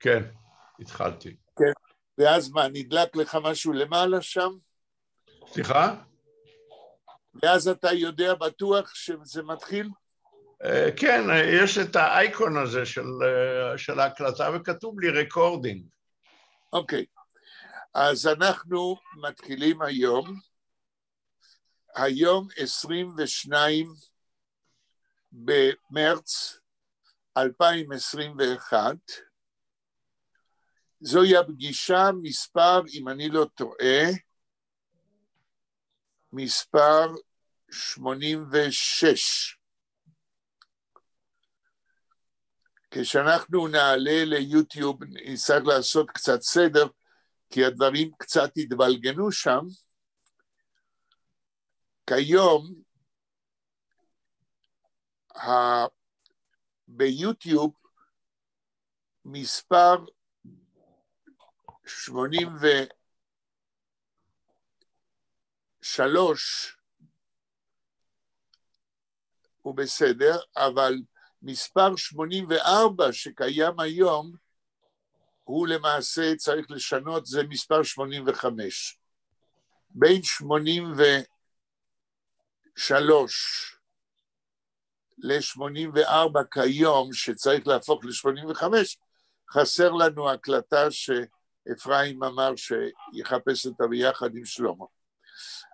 כן, התחלתי. כן, ואז מה, נדלק לך משהו למעלה שם? סליחה? ואז אתה יודע בטוח שזה מתחיל? כן, יש את האייקון הזה של ההקלטה, וכתוב לי רקורדינג. אוקיי, אז אנחנו מתחילים היום 22 במרץ 2021, זוהי הפגישה מספר, אם אני לא טועה, מספר 86. כשאנחנו נעלה ליוטיוב, נצטרך לעשות קצת סדר, כי הדברים קצת התבלגנו שם. כיום, ביוטיוב, מספר 83 הוא בסדר, אבל מספר 84 שקיים היום, הוא למעשה צריך לשנות, זה מספר 85. בין 83 ל-84 כיום, שצריך להפוך ל-85, חסר לנו הקלטה שאפרים אמר שיחפש אותה ביחד עם שלמה.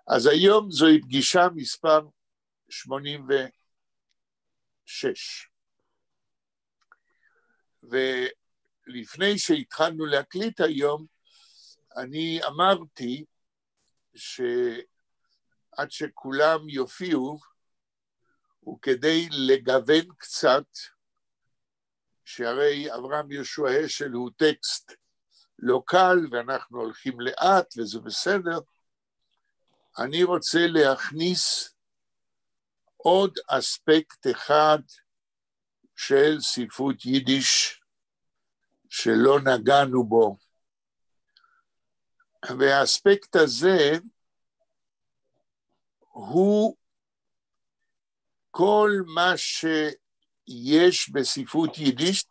אז היום זוהי פגישה מספר 86. ולפני שהתחלנו להקליט היום, אני אמרתי שעד שכולם יופיעו, וכדי לגוון קצת, שהרי אברהם יהושע השל הוא טקסט לא קל, ואנחנו הולכים לאט, וזה בסדר, אני רוצה להכניס עוד אספקט אחד של ספרות יידיש, שלא נגענו בו. והאספקט הזה הוא כל מה שיש בספרות יידיש,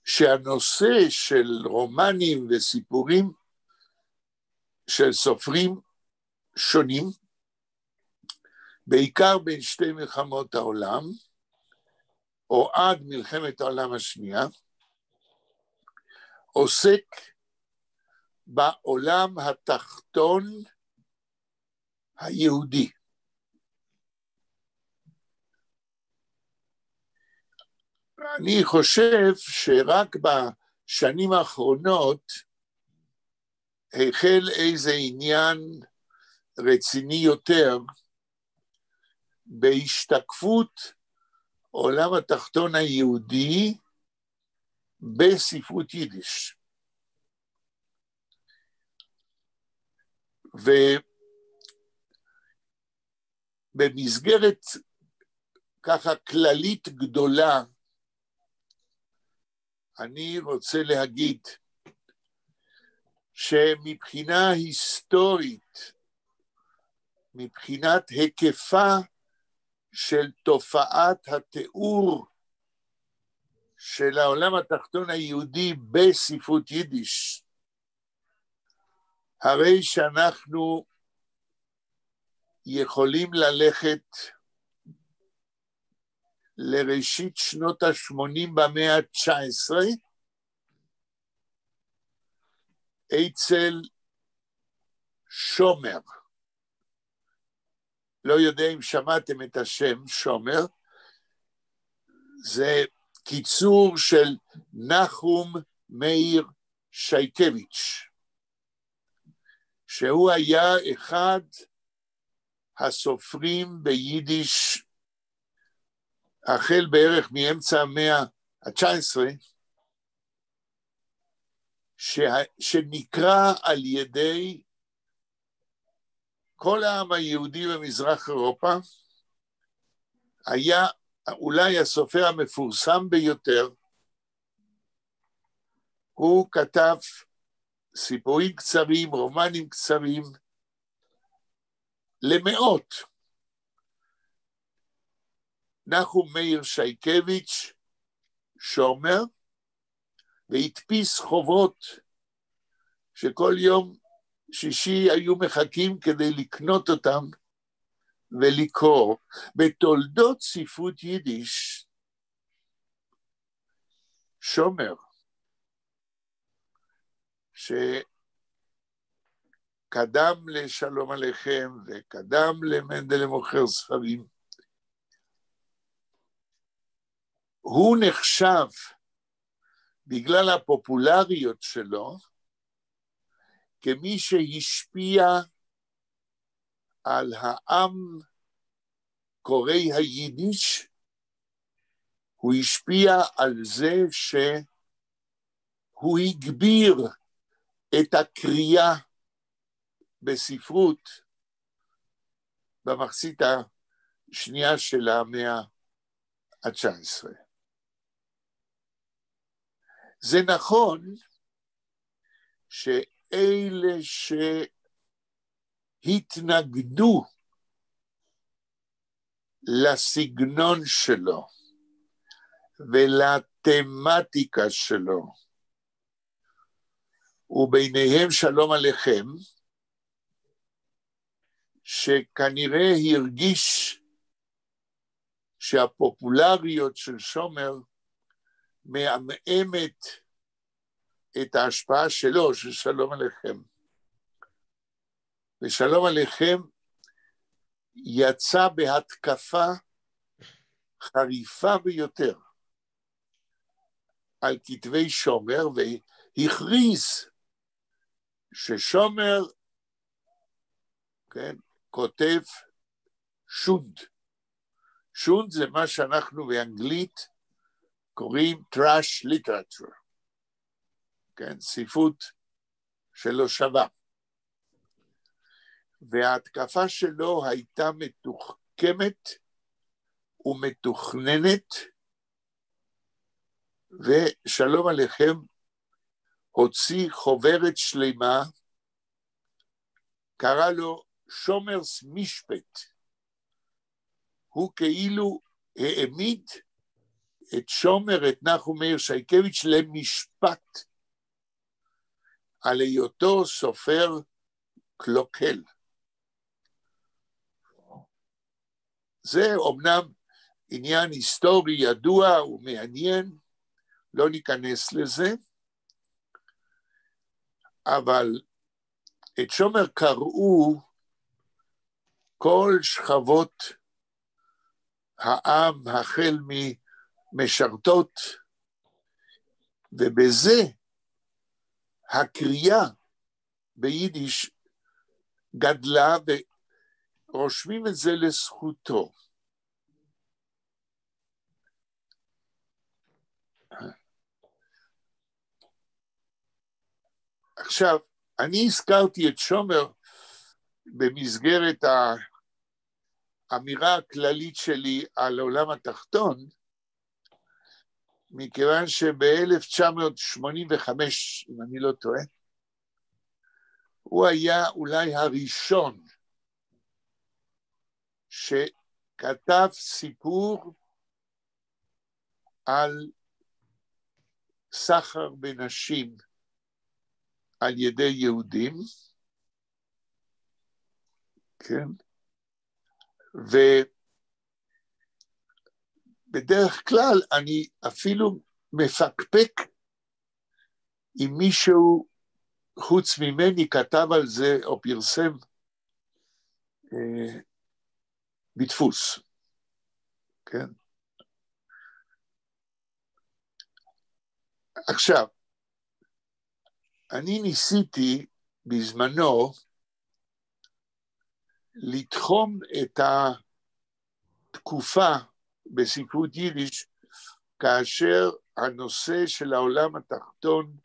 שהנושא של רומנים וסיפורים של סופרים שונים, בעיקר בין שתי מלחמות העולם, או עד מלחמת העולם השנייה, עוסק בעולם התחתון היהודי. אני חושב שרק בשנים האחרונות החל איזה עניין רציני יותר בהשתקפות עולם התחתון היהודי בספרות יידיש. ובמסגרת ככה כללית גדולה, אני רוצה להגיד שמבחינה היסטורית, מבחינת היקפה של תופעת התיאור של העולם התחתון היהודי בספרות יידיש, הרי שאנחנו יכולים ללכת לראשית שנות ה-80 במאה ה-19, אצל שומר. לא יודע אם שמעתם את השם שומר, זה קיצור של נחום מאיר שייקביץ', שהוא היה אחד הסופרים ביידיש, החל בערך מאמצע המאה ה-19, שנקרא על ידי כל העם היהודי במזרח אירופה, היה אולי הסופר המפורסם ביותר. הוא כתב סיפורים קצרים, רומנים קצרים, למאות. נחום מאיר שייקביץ', שומר, והדפיס חובות, שכל יום שישי היו מחכים כדי לקנות אותם ולקרוא. בתולדות ספרות יידיש, שומר, שקדם לשלום עליכם וקדם למנדל מוכר ספרים, הוא נחשב בגלל הפופולריות שלו כמי שהשפיע על העם קוראי היידיש. הוא השפיע על זה שהוא הגביר את הקריאה בספרות במחצית השנייה של המאה ה-19. זה נכון שאלה שהתנגדו לסגנון שלו ולתמטיקה שלו, וביניהם שלום עליכם, שכנראה הרגיש שהפופולריות של שומר מעמעמת את ההשפעה שלו, של שלום עליכם. ושלום עליכם יצא בהתקפה חריפה ביותר על כתבי שומר, והכריז ששומר, כן, כותב שונד. שונד זה מה שאנחנו באנגלית קוראים trash literature, כן, ספרות שלא שווה. וההתקפה שלו הייתה מתוחכמת ומתוכננת, ושלום עליכם הוציא חוברת שלמה, קרא לו שומרס משפט. הוא כאילו העמיד את שומר, את נחום מאיר שייקביץ' למשפט, על היותו סופר קלוקל. זה אומנם עניין היסטורי ידוע ומעניין, לא ניכנס לזה, אבל את שומר קראו כל שכבות העם, החל ממשרתות, ובזה הקריאה ביידיש גדלה, ורושמים את זה לזכותו. עכשיו, אני הזכרתי את שומר במסגרת האמירה הכללית שלי על העולם התחתון, מכיוון שב-1985, אם אני לא טועה, הוא היה אולי הראשון שכתב סיפור על סחר בנשים על ידי יהודים, כן? ובדרך כלל אני אפילו מפקפק אם מישהו חוץ ממני כתב על זה או פרסם בדפוס, כן? עכשיו, אני ניסיתי בזמנו לתחום את התקופה בספרות יידיש, כאשר הנושא של העולם התחתון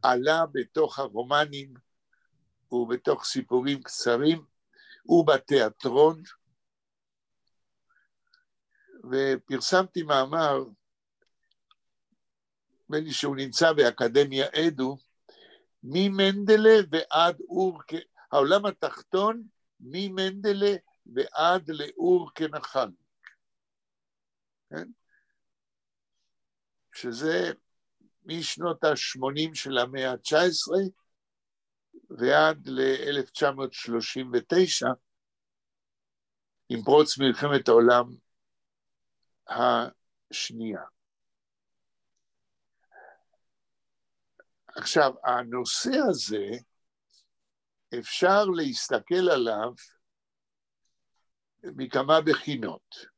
עלה בתוך הרומנים ובתוך סיפורים קצרים ובתיאטרון, ופרסמתי מאמר, בלי שהוא נמצא באקדמיה עדו, ממנדלה ועד העולם התחתון, ממנדלה ועד לאור כנחל. כן? שזה משנות ה-80 של המאה ה-19 ועד ל-1939, עם פרוץ מלחמת העולם השנייה. עכשיו, הנושא הזה, אפשר להסתכל עליו מכמה בחינות.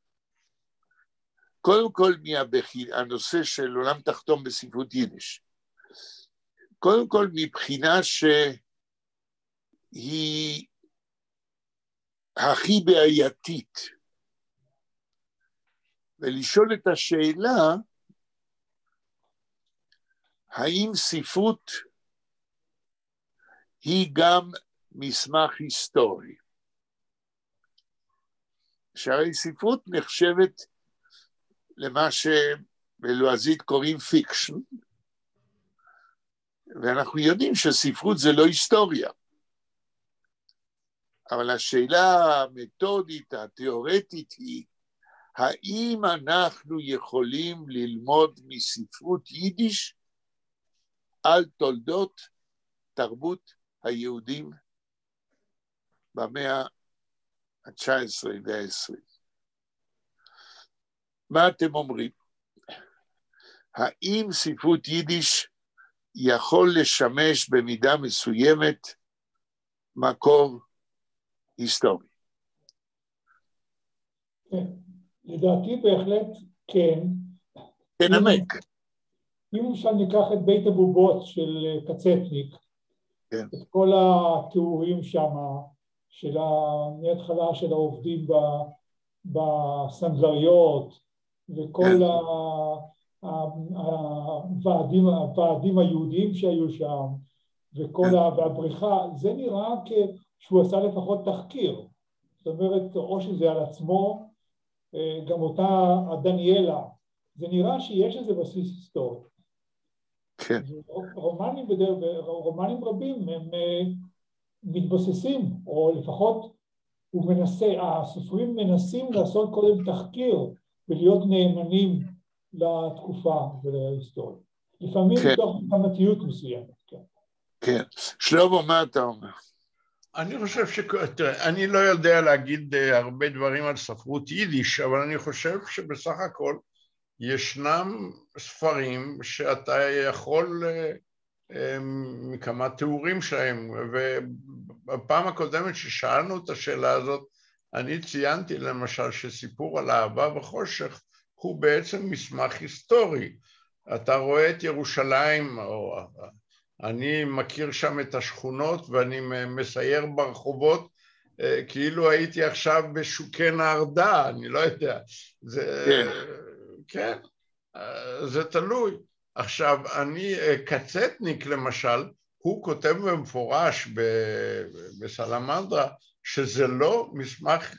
קודם כל, הנושא של עולם תחתון בספרות יידיש. קודם כל, מבחינה שהיא הכי בעייתית, ולשאול את השאלה, האם ספרות היא גם מסמך היסטורי? שהרי ספרות נחשבת למה שבלועזית קוראים פיקשן, ואנחנו יודעים שספרות זה לא היסטוריה. אבל השאלה המתודית, התיאורטית היא, האם אנחנו יכולים ללמוד מספרות יידיש על תולדות תרבות היהודים במאה ה-19 וה-20? מה אתם אומרים? האם ספרות יידיש יכול לשמש במידה מסוימת מקור היסטורי? כן, לדעתי בהחלט כן. תנמק. אם למשל ניקח את בית הבובות של קצטניק, כן. את כל התיאורים שם, מההתחלה של העובדים בסנדלריות, וכל הוועדים היהודיים שהיו שם, והבריחה, זה נראה שהוא עשה לפחות תחקיר. זאת אומרת, או שזה על עצמו, גם אותה דניאלה, זה נראה שיש איזה בסיס היסטורי. כן. רומנים רבים הם מתבססים, או לפחות הסופרים מנסים לעשות קודם תחקיר, ולהיות נאמנים לתקופה ולהיסטוריה. לפעמים מתוך מגמתיות מסוימת. כן. שלמה, מה אתה אומר? אני חושב אני לא יודע להגיד הרבה דברים על ספרות יידיש, אבל אני חושב שבסך הכל ישנם ספרים שאתה יכול מכמה תיאורים שלהם, ובפעם הקודמת ששאלנו את השאלה הזאת, אני ציינתי למשל שסיפור על אהבה וחושך הוא בעצם מסמך היסטורי. אתה רואה את ירושלים, או אני מכיר שם את השכונות ואני מסייר ברחובות, כאילו הייתי עכשיו בשוקי נהרדה, אני לא יודע. כן, זה תלוי. עכשיו, קצטניק למשל, הוא כותב במפורש בסלמנדרה, שזה לא מסמך,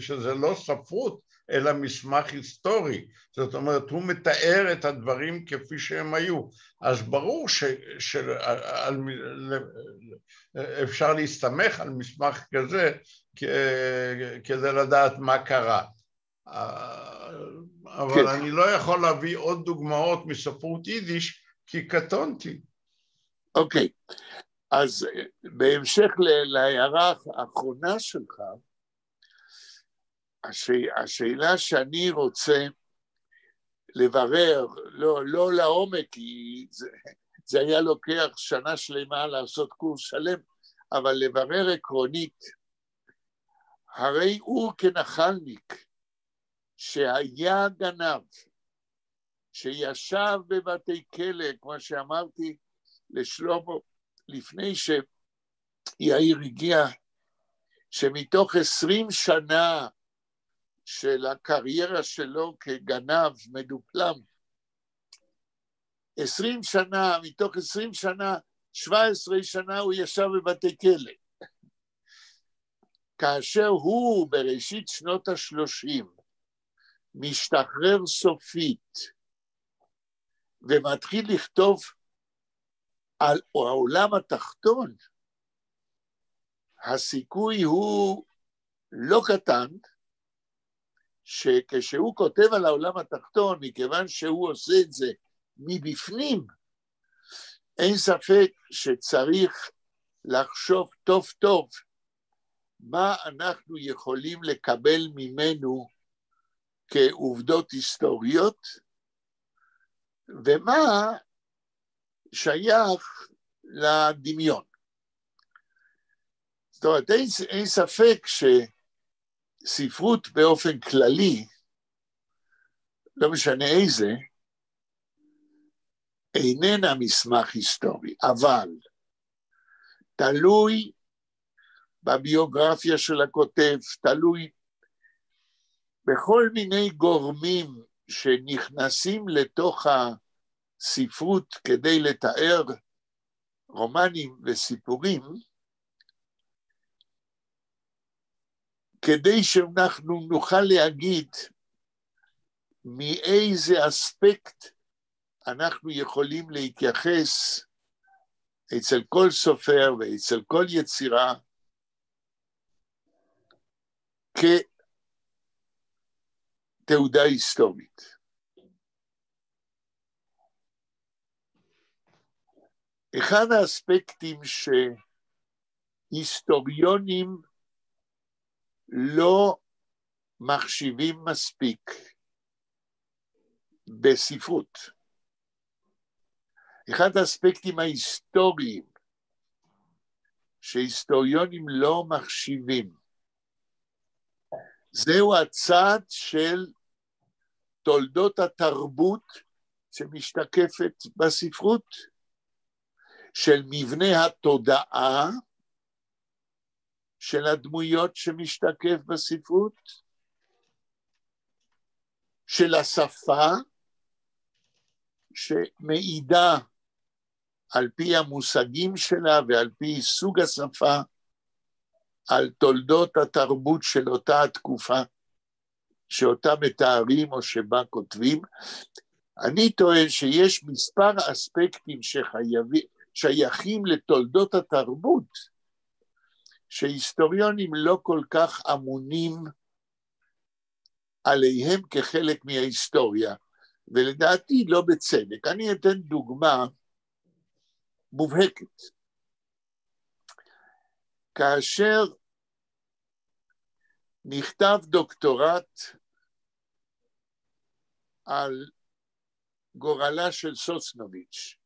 שזה לא ספרות, אלא מסמך היסטורי. זאת אומרת, הוא מתאר את הדברים כפי שהם היו. אז ברור אפשר להסתמך על מסמך כזה כדי לדעת מה קרה. אבל אני לא יכול להביא עוד דוגמאות מספרות יידיש, כי קטונתי. אוקיי, אז בהמשך להערה האחרונה שלך, השאלה שאני רוצה לברר, לא לעומק, כי זה היה לוקח שנה שלמה לעשות קורס שלם, אבל לברר עקרונית, הרי הוא כנחלניק, שהיה גנב, שישב בבתי כלא, כמו שאמרתי לשלמה, לפני שיאיר הגיע, שמתוך 20 שנה של הקריירה שלו כגנב מדופלם, 20 שנה, מתוך 20 שנה, 17 שנה הוא ישב בבתי כלא. כאשר הוא בראשית שנות ה-30, משתחרר סופית, ומתחיל לכתוב על העולם התחתון, הסיכוי הוא לא קטן, שכשהוא כותב על העולם התחתון, מכיוון שהוא עושה את זה מבפנים, אין ספק שצריך לחשוב טוב טוב מה אנחנו יכולים לקבל ממנו כעובדות היסטוריות, ומה שייך לדמיון. זאת אומרת, אין ספק שספרות באופן כללי, לא משנה איזה, איננה מסמך היסטורי, אבל תלוי בביוגרפיה של הכותב, תלוי בכל מיני גורמים שנכנסים לתוך הספרות כדי לתאר רומנים וסיפורים, כדי שאנחנו נוכל להגיד מאיזה אספקט אנחנו יכולים להתייחס אצל כל סופר ואצל כל יצירה כתעודה היסטורית. אחד האספקטים שהיסטוריונים לא מחשיבים מספיק בספרות, אחד האספקטים ההיסטוריים שהיסטוריונים לא מחשיבים, זהו הצד של תולדות התרבות שמשתקפת בספרות, של מבנה התודעה של הדמויות שמשתקף בספרות, של השפה שמעידה על פי המושגים שלה ועל פי סוג השפה, על תולדות התרבות של אותה התקופה, שאותה מתארים או שבה כותבים. אני טוען שיש מספר אספקטים שייכים לתולדות התרבות, שהיסטוריונים לא כל כך אמונים עליהם כחלק מההיסטוריה, ולדעתי לא בצדק. אני אתן דוגמה מובהקת. כאשר נכתב דוקטורט על גורלה של סוסנוביץ',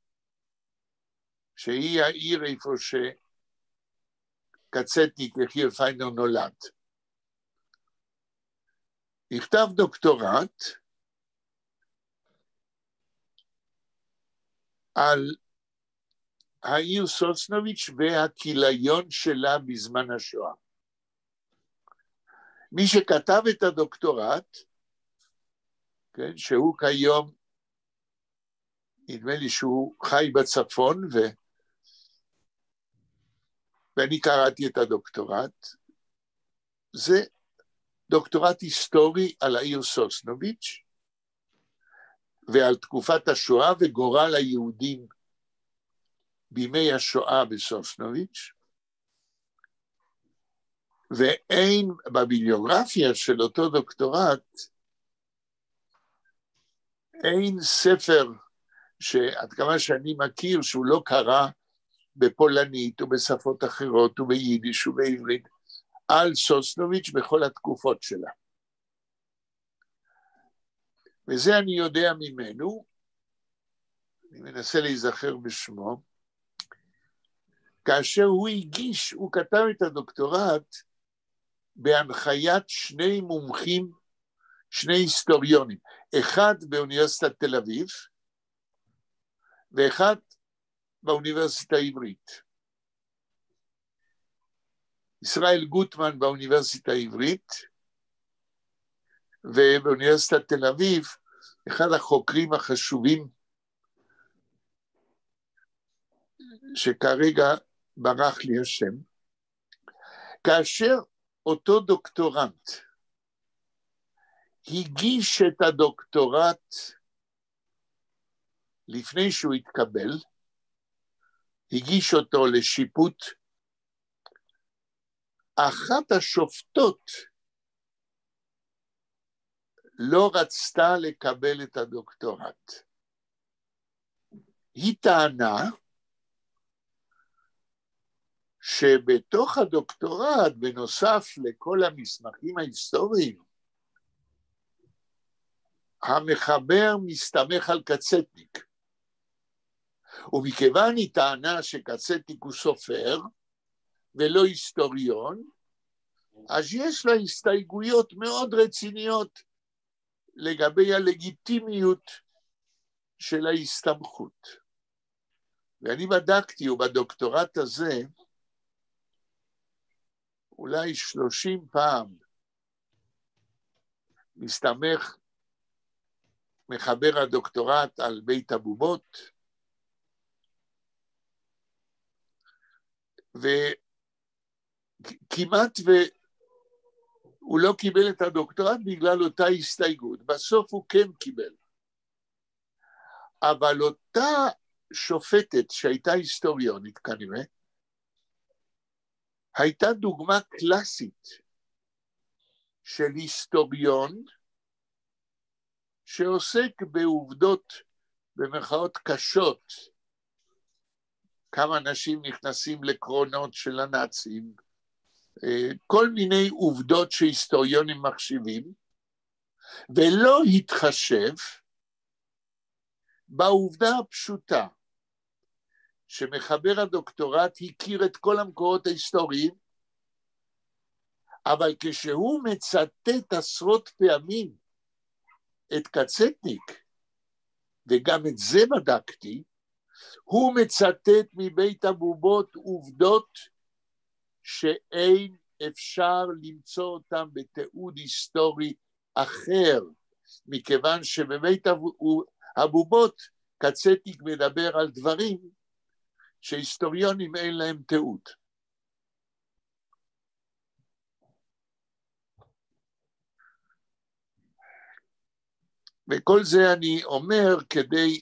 שהיא העיר איפה שקצטניק יחיאל פיינר נולד. נכתב דוקטורט על העיר סוסנוביץ' והכיליון שלה בזמן השואה. מי שכתב את הדוקטורט, כן, שהוא כיום, נדמה לי שהוא חי בצפון, ואני קראתי את הדוקטורט, זה דוקטורט היסטורי על העיר סוסנוביץ', ועל תקופת השואה וגורל היהודים בימי השואה בסוסנוביץ', ואין בביbliografיה של אותו דוקטורט, אין ספר שעד כמה שאני מכיר שהוא לא קרא בפולנית ובשפות אחרות וביידיש ובעברית, על סוסנוביץ' בכל התקופות שלה. וזה אני יודע ממנו, אני מנסה להיזכר בשמו, כאשר הוא כתב את הדוקטורט בהנחיית שני מומחים, שני היסטוריונים, אחד באוניברסיטת תל אביב, ואחד באוניברסיטה העברית. ישראל גוטמן באוניברסיטה העברית, ובאוניברסיטת תל אביב, אחד החוקרים החשובים, שכרגע ברח לי השם, כאשר אותו דוקטורנט הגיש את הדוקטורט לפני שהוא התקבל, הגיש אותו לשיפוט, אחת השופטות לא רצתה לקבל את הדוקטורט. היא טענה שבתוך הדוקטורט, בנוסף לכל המסמכים ההיסטוריים, המחבר מסתמך על קצטניק. ומכיוון היא טענה שקצטניק הוא סופר ולא היסטוריון, אז יש לה הסתייגויות מאוד רציניות לגבי הלגיטימיות של ההסתמכות. ואני בדקתי, ובדוקטורט הזה, אולי 30 פעם, מסתמך מחבר הדוקטורט על בית הבובות, וכמעט הוא לא קיבל את הדוקטורט בגלל אותה הסתייגות. בסוף הוא כן קיבל. אבל אותה שופטת שהייתה היסטוריונית כנראה, הייתה דוגמה קלאסית של היסטוריון שעוסק בעובדות במרכאות קשות, כמה אנשים נכנסים לקרונות של הנאצים, כל מיני עובדות שהיסטוריונים מחשיבים, ולא התחשב בעובדה הפשוטה, שמחבר הדוקטורט הכיר את כל המקורות ההיסטוריים, אבל כשהוא מצטט עשרות פעמים את קצטניק, וגם את זה בדקתי, הוא מצטט מבית הבובות עובדות שאין אפשר למצוא אותם בתיעוד היסטורי אחר, מכיוון שבבית הבובות קצטניק מדבר על דברים שהיסטוריונים אין להם תיעוד. וכל זה אני אומר כדי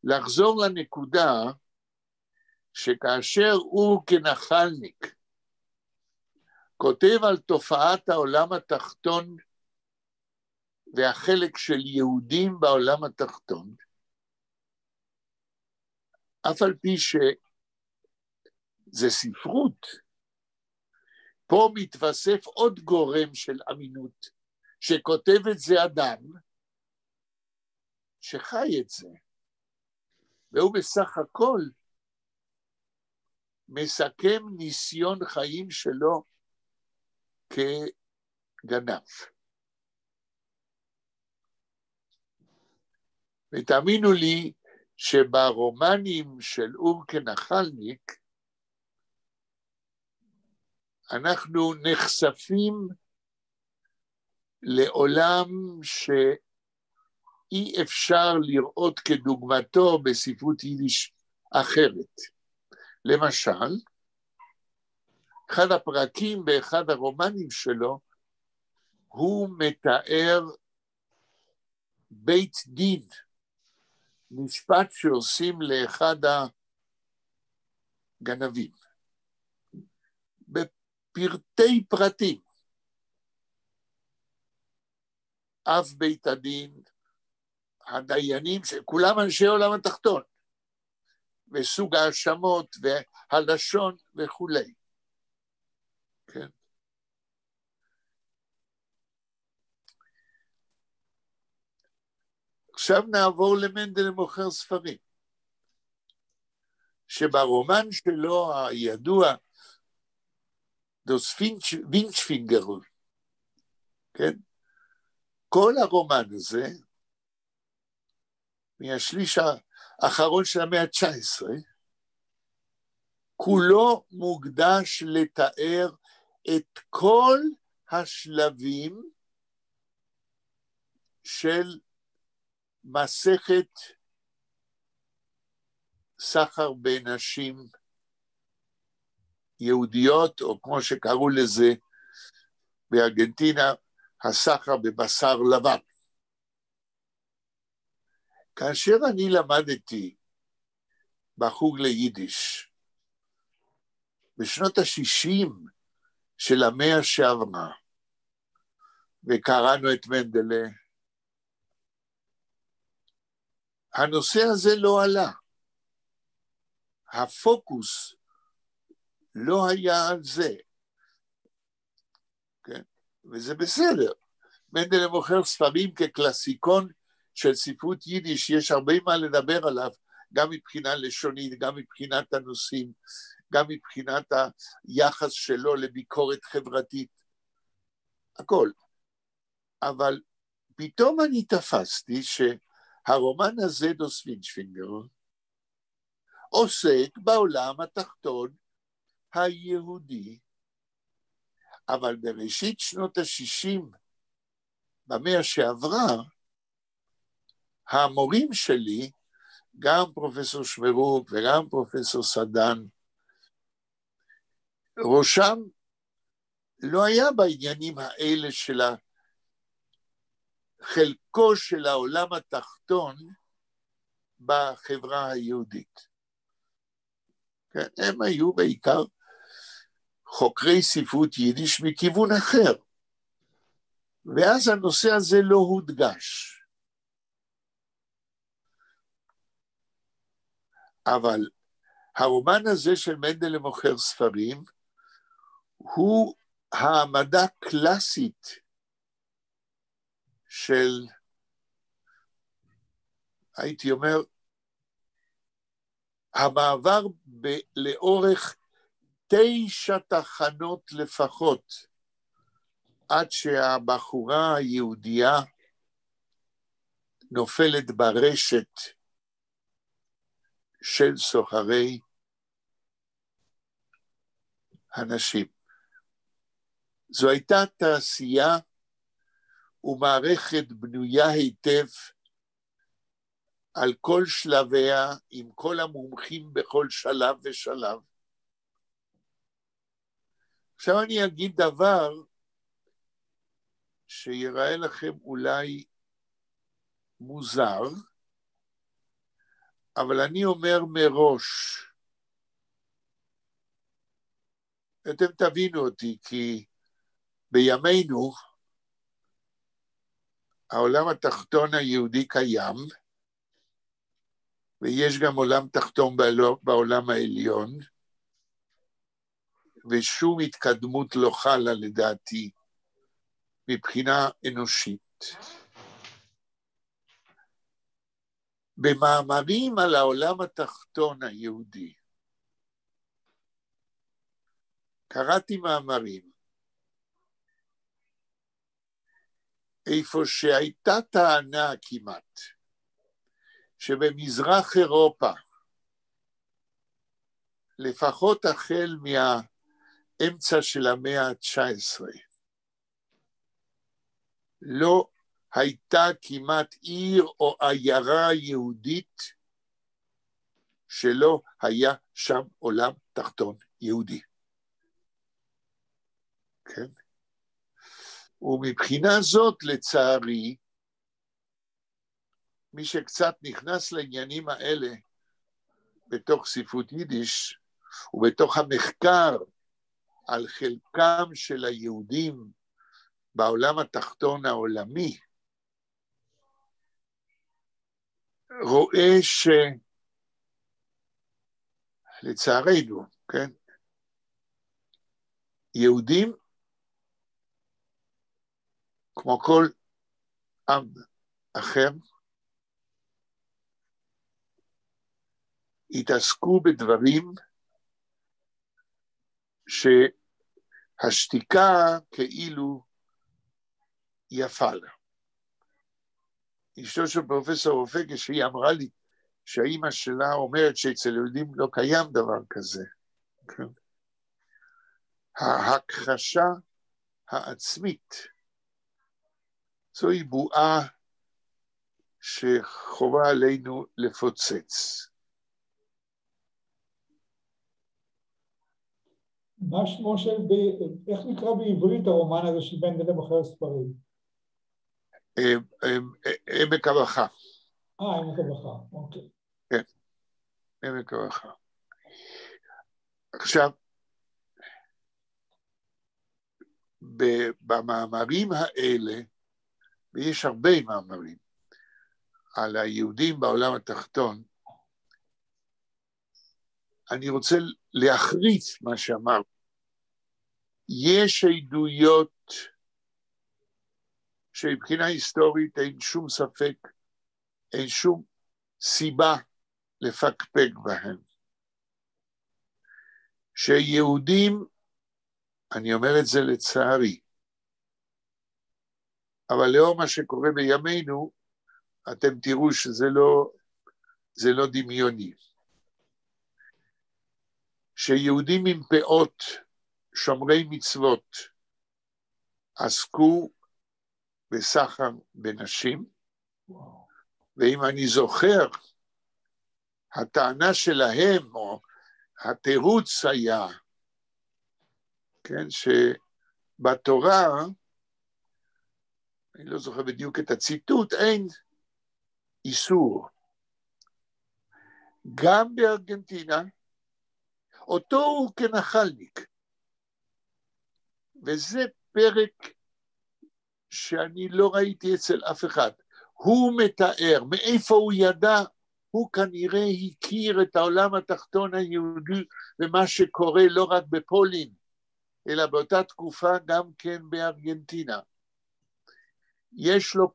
לחזור לנקודה שכאשר הוא כנחלניק כותב על תופעת העולם התחתון והחלק של יהודים בעולם התחתון, אף על פי שזה ספרות, פה מתווסף עוד גורם של אמינות, שכותב את זה אדם שחי את זה, והוא בסך הכל מסכם ניסיון חיים שלו כגנב. ותאמינו לי שברומנים של אור כנחלניק, אנחנו נחשפים לעולם שאי אפשר לראות כדוגמתו בספרות יידיש אחרת. למשל, אחד הפרקים באחד הרומנים שלו, הוא מתאר בית דין, משפט שעושים לאחד הגנבים, בפרטי פרטים. אב בית הדין, הדיינים, שכולם אנשי עולם התחתון, וסוג האשמות והלשון וכולי. כן. עכשיו נעבור למנדל מוכר ספרים, שברומן שלו הידוע, דוס וינצ'פינגר, כן? כל הרומן הזה, מהשליש האחרון של המאה ה-19, כולו מוקדש לתאר את כל השלבים של מסכת סחר בנשים יהודיות, או כמו שקראו לזה בארגנטינה, הסחר בבשר לבן. כאשר אני למדתי בחוג ליידיש, בשנות ה-60 של המאה שעברה, וקראנו את מנדלה, הנושא הזה לא עלה. הפוקוס לא היה על זה. כן? וזה בסדר. מנדל מוכר ספרים כקלאסיקון של ספרות יידיש, יש הרבה מה לדבר עליו, גם מבחינה לשונית, גם מבחינת הנושאים, גם מבחינת היחס שלו לביקורת חברתית, הכל. אבל פתאום אני תפסתי שהרומן הזה, דוס וינצ'פינגר, עוסק בעולם התחתון היהודי, אבל בראשית שנות ה-60, במאה שעברה, המורים שלי, גם פרופסור שמרוק וגם פרופסור סדן, ראשם לא היה בעניינים האלה של חלקו של העולם התחתון בחברה היהודית. כן, הם היו בעיקר חוקרי ספרות יידיש מכיוון אחר, ואז הנושא הזה לא הודגש. אבל הרומן הזה של מנדל למוכר ספרים, הוא העמדה קלאסית של, הייתי אומר, המעבר לאורך 9 תחנות לפחות, עד שהבחורה היהודייה נופלת ברשת של סוחרי הנשים. זו הייתה תעשייה ומערכת בנויה היטב על כל שלביה, עם כל המומחים בכל שלב ושלב. עכשיו אני אגיד דבר שיראה לכם אולי מוזר, אבל אני אומר מראש, אתם תבינו אותי, כי בימינו העולם התחתון היהודי קיים, ויש גם עולם תחתון בעולם העליון, ושום התקדמות לא חלה לדעתי מבחינה אנושית. במאמרים על העולם התחתון היהודי, קראתי מאמרים, איפה שהייתה טענה כמעט, שבמזרח אירופה, לפחות החל מהאמצע של המאה ה-19, לא הייתה כמעט עיר או עיירה יהודית שלא היה שם עולם תחתון יהודי. כן? ומבחינה זאת, לצערי, מי שקצת נכנס לעניינים האלה בתוך ספרות יידיש, ובתוך המחקר על חלקם של היהודים בעולם התחתון העולמי, רואה שלצערנו, כן, יהודים, כמו כל עם אחר, התעסקו בדברים שהשתיקה כאילו יפה לה. אשתו של פרופסור אופק, שהיא אמרה לי שהאימא שלה אומרת שאצל יהודים לא קיים דבר כזה. כן? ההכחשה העצמית, זוהי בועה שחובה עלינו לפוצץ. מה שמו של, איך נקרא בעברית הרומן הזה של מנדל למוכר ספרים? עמק הברכה. עמק הברכה, אוקיי. כן, עמק הברכה. עכשיו, במאמרים האלה, ויש הרבה מאמרים, על היהודים בעולם התחתון, אני רוצה להחריף מה שאמר. יש עדויות שמבחינה היסטורית אין שום ספק, אין שום סיבה לפקפק בהם. שיהודים, אני אומר את זה לצערי, אבל לאור מה שקורה בימינו, אתם תראו שזה לא דמיוני. שיהודים עם פאות, שומרי מצוות, עסקו בסחר בנשים, ואם אני זוכר, הטענה שלהם, או התירוץ היה, כן, שבתורה, אני לא זוכר בדיוק את הציטוט, אין איסור. גם בארגנטינה, אותו הוא כנחלניק. וזה פרק שאני לא ראיתי אצל אף אחד. הוא מתאר, מאיפה הוא ידע, הוא כנראה הכיר את העולם התחתון היהודי, ומה שקורה לא רק בפולין, אלא באותה תקופה גם כן בארגנטינה. יש לו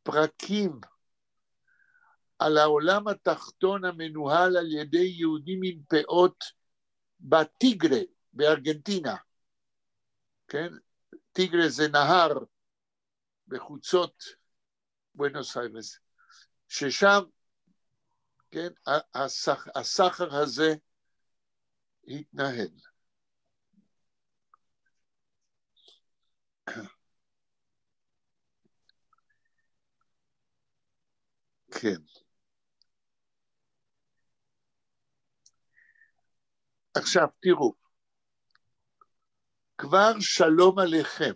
פרקים על העולם התחתון המנוהל על ידי יהודים עם פאות בטיגרה, בארגנטינה. כן? טיגרה זה נהר בחוצות בואנוס איירס, ששם, כן, הסחר הזה התנהל. כן. עכשיו תראו, כבר שלום עליכם,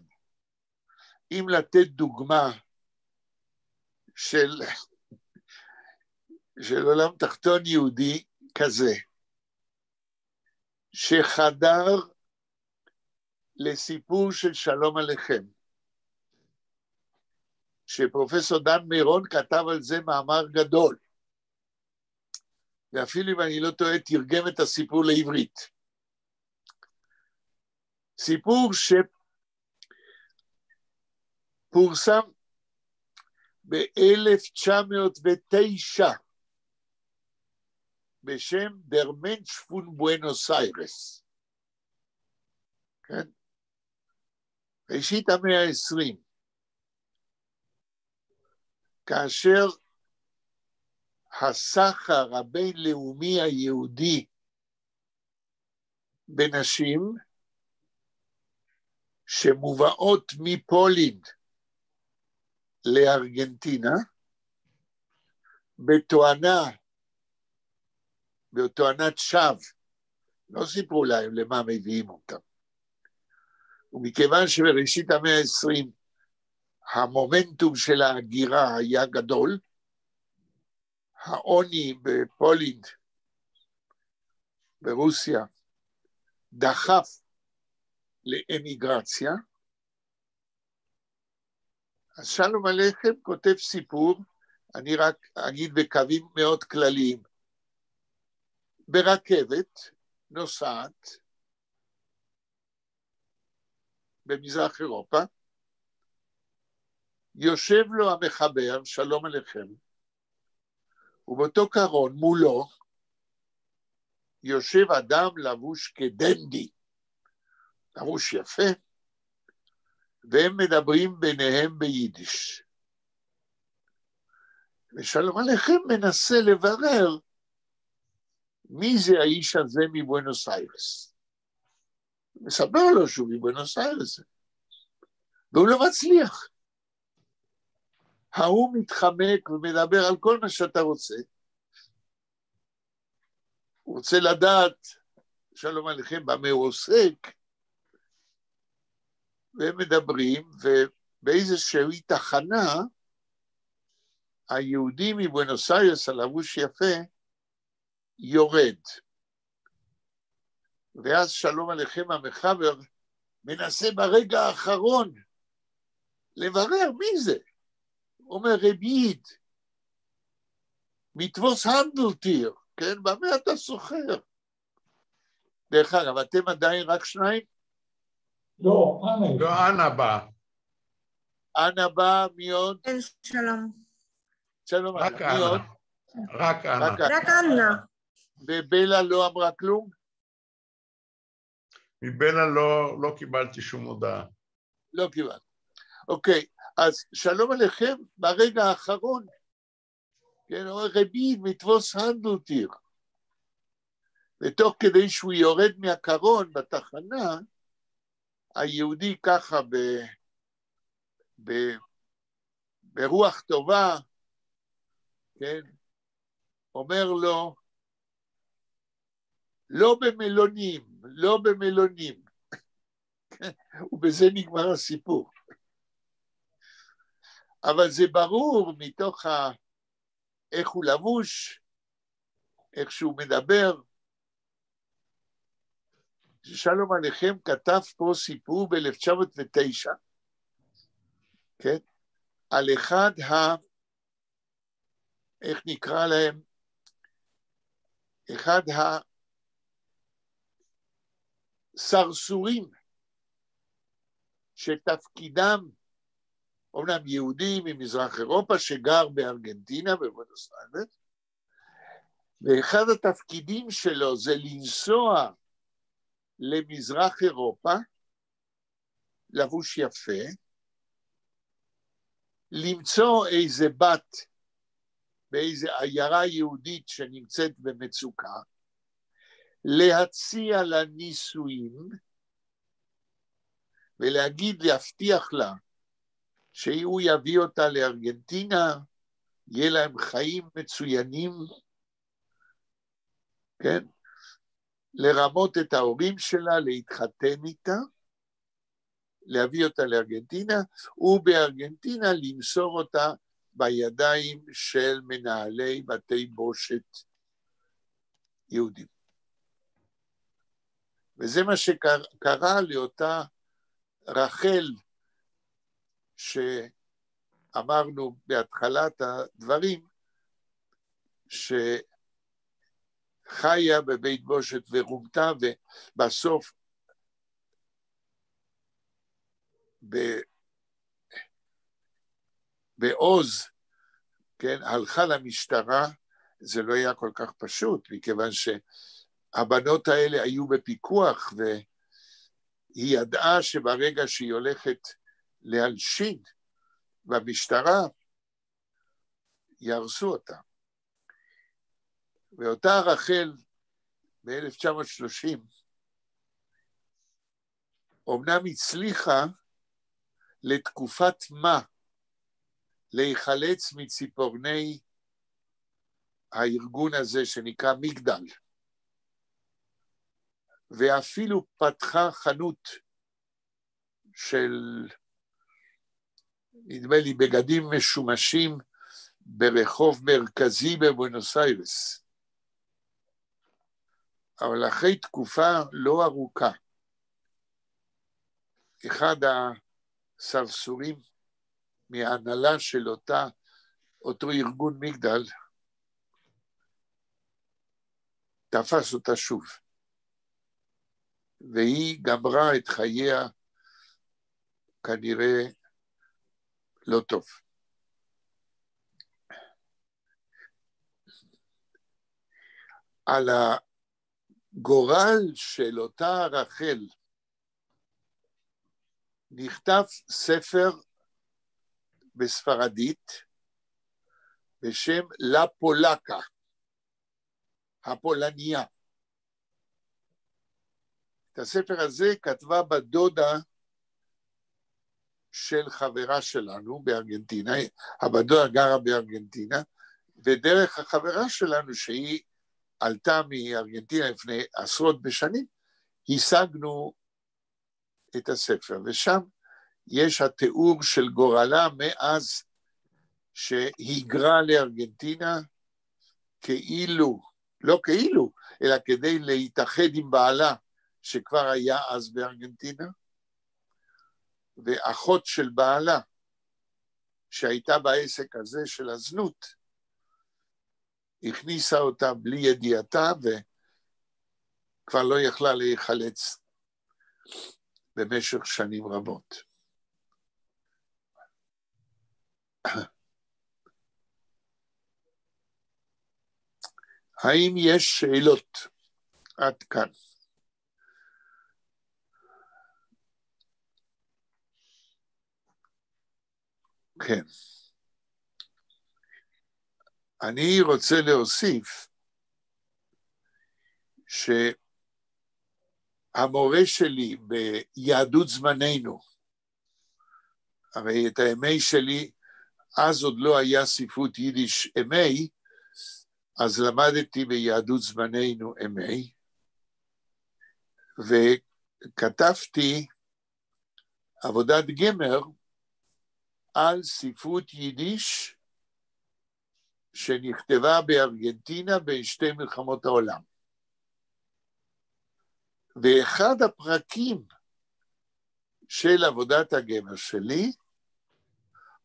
אם לתת דוגמה של עולם תחתון יהודי כזה, שחדר לסיפור של שלום עליכם, שפרופסור דן מירון כתב על זה מאמר גדול, ואפילו אם אני לא טועה, תרגם את הסיפור לעברית. סיפור שפורסם ב-1909, בשם דר מנש פון בואנוס איירס. כן? ראשית המאה ה-20. כאשר הסחר הבינלאומי היהודי בנשים, שמובאות מפולין לארגנטינה, בתואנת שווא, לא סיפרו להם למה מביאים אותם. ומכיוון שבראשית המאה ה-20, המומנטום של ההגירה היה גדול, העוני בפולין, ברוסיה, דחף לאמיגרציה, אז שלום עליכם כותב סיפור, אני רק אגיד בקווים מאוד כלליים, ברכבת נוסעת במזרח אירופה, יושב לו המחבר, שלום עליכם, ובאותו קרון מולו יושב אדם לבוש כדנדי, לבוש יפה, והם מדברים ביניהם ביידיש. ושלום עליכם מנסה לברר מי זה האיש הזה מבואנוס איירס. מספר לו שהוא מבואנוס איירס, והוא לא מצליח. ההוא מתחמק ומדבר על כל מה שאתה רוצה. הוא רוצה לדעת, שלום עליכם, במה הוא עוסק, והם מדברים, ובאיזושהי תחנה, היהודי מבואנוס איירס, הלבוש יפה, יורד. ואז שלום עליכם המחבר, מנסה ברגע האחרון לברר מי זה. אומר רב יעיד, מתבוס הנדלטיר, כן? במה אתה סוחר? דרך אגב, אתם עדיין רק שניים? לא, אנה יש. לא, אנה בא. אנה בא, מי עוד? כן, שלום. שלום רק אנה, מי עוד? אנה. רק אנה. רק אנה. ובלה לא אמרה כלום? מבלה לא קיבלתי שום הודעה. לא קיבלת. אוקיי, אז שלום עליכם ברגע האחרון. כן, רבי מתבוס הנדלטיר. ותוך כדי שהוא יורד מהקרון בתחנה, היהודי ככה ברוח טובה, כן, אומר לו, לא במלונים, לא במלונים. ובזה נגמר הסיפור. אבל זה ברור מתוך איך הוא לבוש, איך שהוא מדבר. שלום עליכם כתב פה סיפור ב-1909, כן? על אחד איך נקרא להם? אחד הסרסורים שתפקידם, אומנם יהודי ממזרח אירופה שגר בארגנטינה, בבואנוס איירס, ואחד התפקידים שלו זה לנסוע למזרח אירופה, לבוש יפה, למצוא איזה בת באיזה עיירה יהודית שנמצאת במצוקה, להציע לה נישואים, ולהגיד, להבטיח לה, שהוא יביא אותה לארגנטינה, יהיה להם חיים מצוינים, כן? לרמות את ההורים שלה, להתחתן איתה, להביא אותה לארגנטינה, ובארגנטינה למסור אותה בידיים של מנהלי בתי בושת יהודים. וזה מה שקרה לאותה רחל, שאמרנו בהתחלת הדברים, שחיה בבית בושת ורומתה, ובסוף בעוז, כן, הלכה למשטרה. זה לא היה כל כך פשוט, מכיוון שהבנות האלה היו בפיקוח, והיא ידעה שברגע שהיא הולכת להלשין במשטרה, ירסו אותה. ואותה רחל ב-1930, אומנם הצליחה לתקופת מה להיחלץ מציפורני הארגון הזה שנקרא מגדל, ואפילו פתחה חנות של, נדמה לי, בגדים משומשים ברחוב מרכזי בבואנוס איירס. אבל אחרי תקופה לא ארוכה, אחד הסרסורים מההנהלה של אותו ארגון מגדל, תפס אותה שוב, והיא גמרה את חייה כנראה לא טוב. על הגורל של אותה רחל נכתב ספר בספרדית בשם לה פולקה, הפולניה. את הספר הזה כתבה בדודה של חברה שלנו בארגנטינה, הבדודה גרה בארגנטינה, ודרך החברה שלנו שהיא עלתה מארגנטינה לפני עשרות בשנים, השגנו את הספר, ושם יש התיאור של גורלה מאז שהיגרה לארגנטינה, כאילו, לא כאילו, אלא כדי להתאחד עם בעלה שכבר היה אז בארגנטינה, ואחות של בעלה שהייתה בעסק הזה של הזנות, הכניסה אותה בלי ידיעתה, וכבר לא יכלה להיחלץ במשך שנים רבות. האם יש שאלות עד כאן? כן. אני רוצה להוסיף שהמורה שלי ביהדות זמננו, הרי את הימי שלי, אז עוד לא היה ספרות יידיש ימי, אז למדתי ביהדות זמננו ימי, וכתבתי עבודת גמר על ספרות יידיש שנכתבה בארגנטינה בין שתי מלחמות העולם. ואחד הפרקים של עבודת הגמר שלי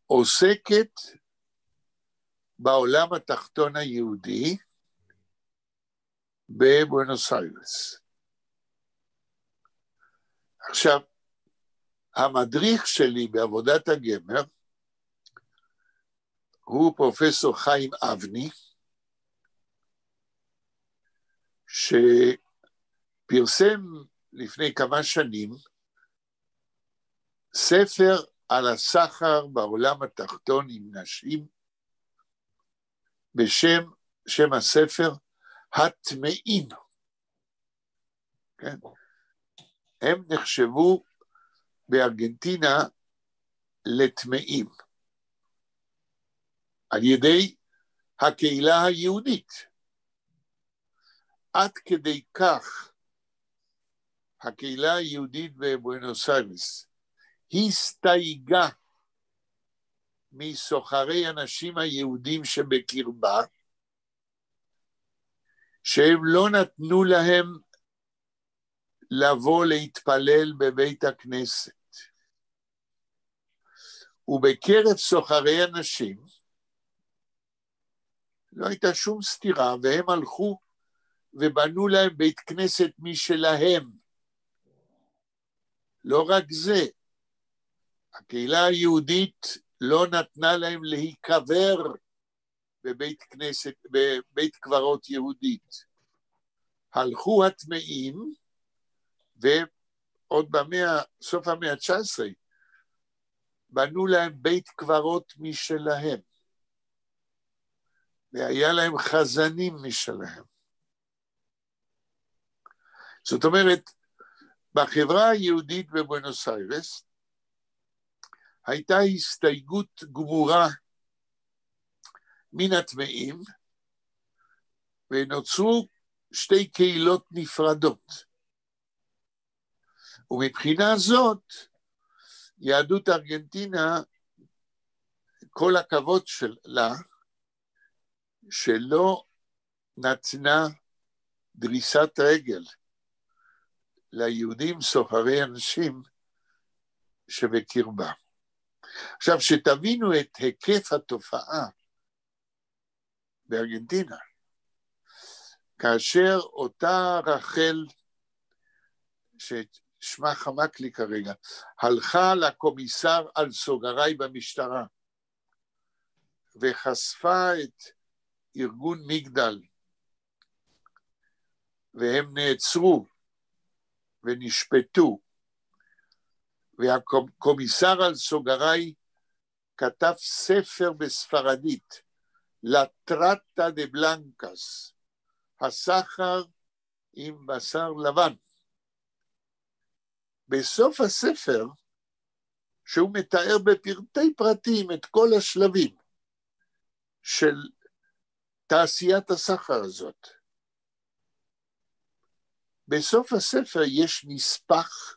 עוסקת בעולם התחתון היהודי בבואנוס איירס. עכשיו, המדריך שלי בעבודת הגמר הוא פרופסור חיים אבני, שפרסם לפני כמה שנים ספר על הסחר בעולם התחתון עם נשים, בשם הספר הטמאים. כן? הם נחשבו בארגנטינה לטמאים, על ידי הקהילה היהודית. עד כדי כך הקהילה היהודית בבואנוס איירס הסתייגה מסוחרי הנשים היהודים שבקרבה, שהם לא נתנו להם לבוא להתפלל בבית הכנסת. ובקרב סוחרי הנשים לא הייתה שום סתירה, והם הלכו ובנו להם בית כנסת משלהם. לא רק זה, הקהילה היהודית לא נתנה להם להיקבר בבית כנסת, בבית קברות יהודית. הלכו הטמאים, ועוד סוף המאה ה-19, בנו להם בית קברות משלהם. והיה להם חזנים משלהם. זאת אומרת, בחברה היהודית בבואנוס איירס, הייתה הסתייגות גמורה מן הטמאים, ונוצרו שתי קהילות נפרדות. ומבחינה זאת, יהדות ארגנטינה, כל הכבוד שלה, שלא נתנה דריסת רגל ליהודים סוחרי אנשים שבקרבה. עכשיו, שתבינו את היקף התופעה בארגנטינה, כאשר אותה רחל, ששמה חמק לי כרגע, הלכה לקומיסר על סוגרי במשטרה, וחשפה את ארגון מגדל, והם נעצרו ונשפטו, והקומיסר על סוגרי כתב ספר בספרדית, לטרטה דה בלנקס, הסחר עם בשר לבן. בסוף הספר, שהוא מתאר בפרטי פרטים את כל השלבים של תעשיית הסחר הזאת. בסוף הספר יש נספח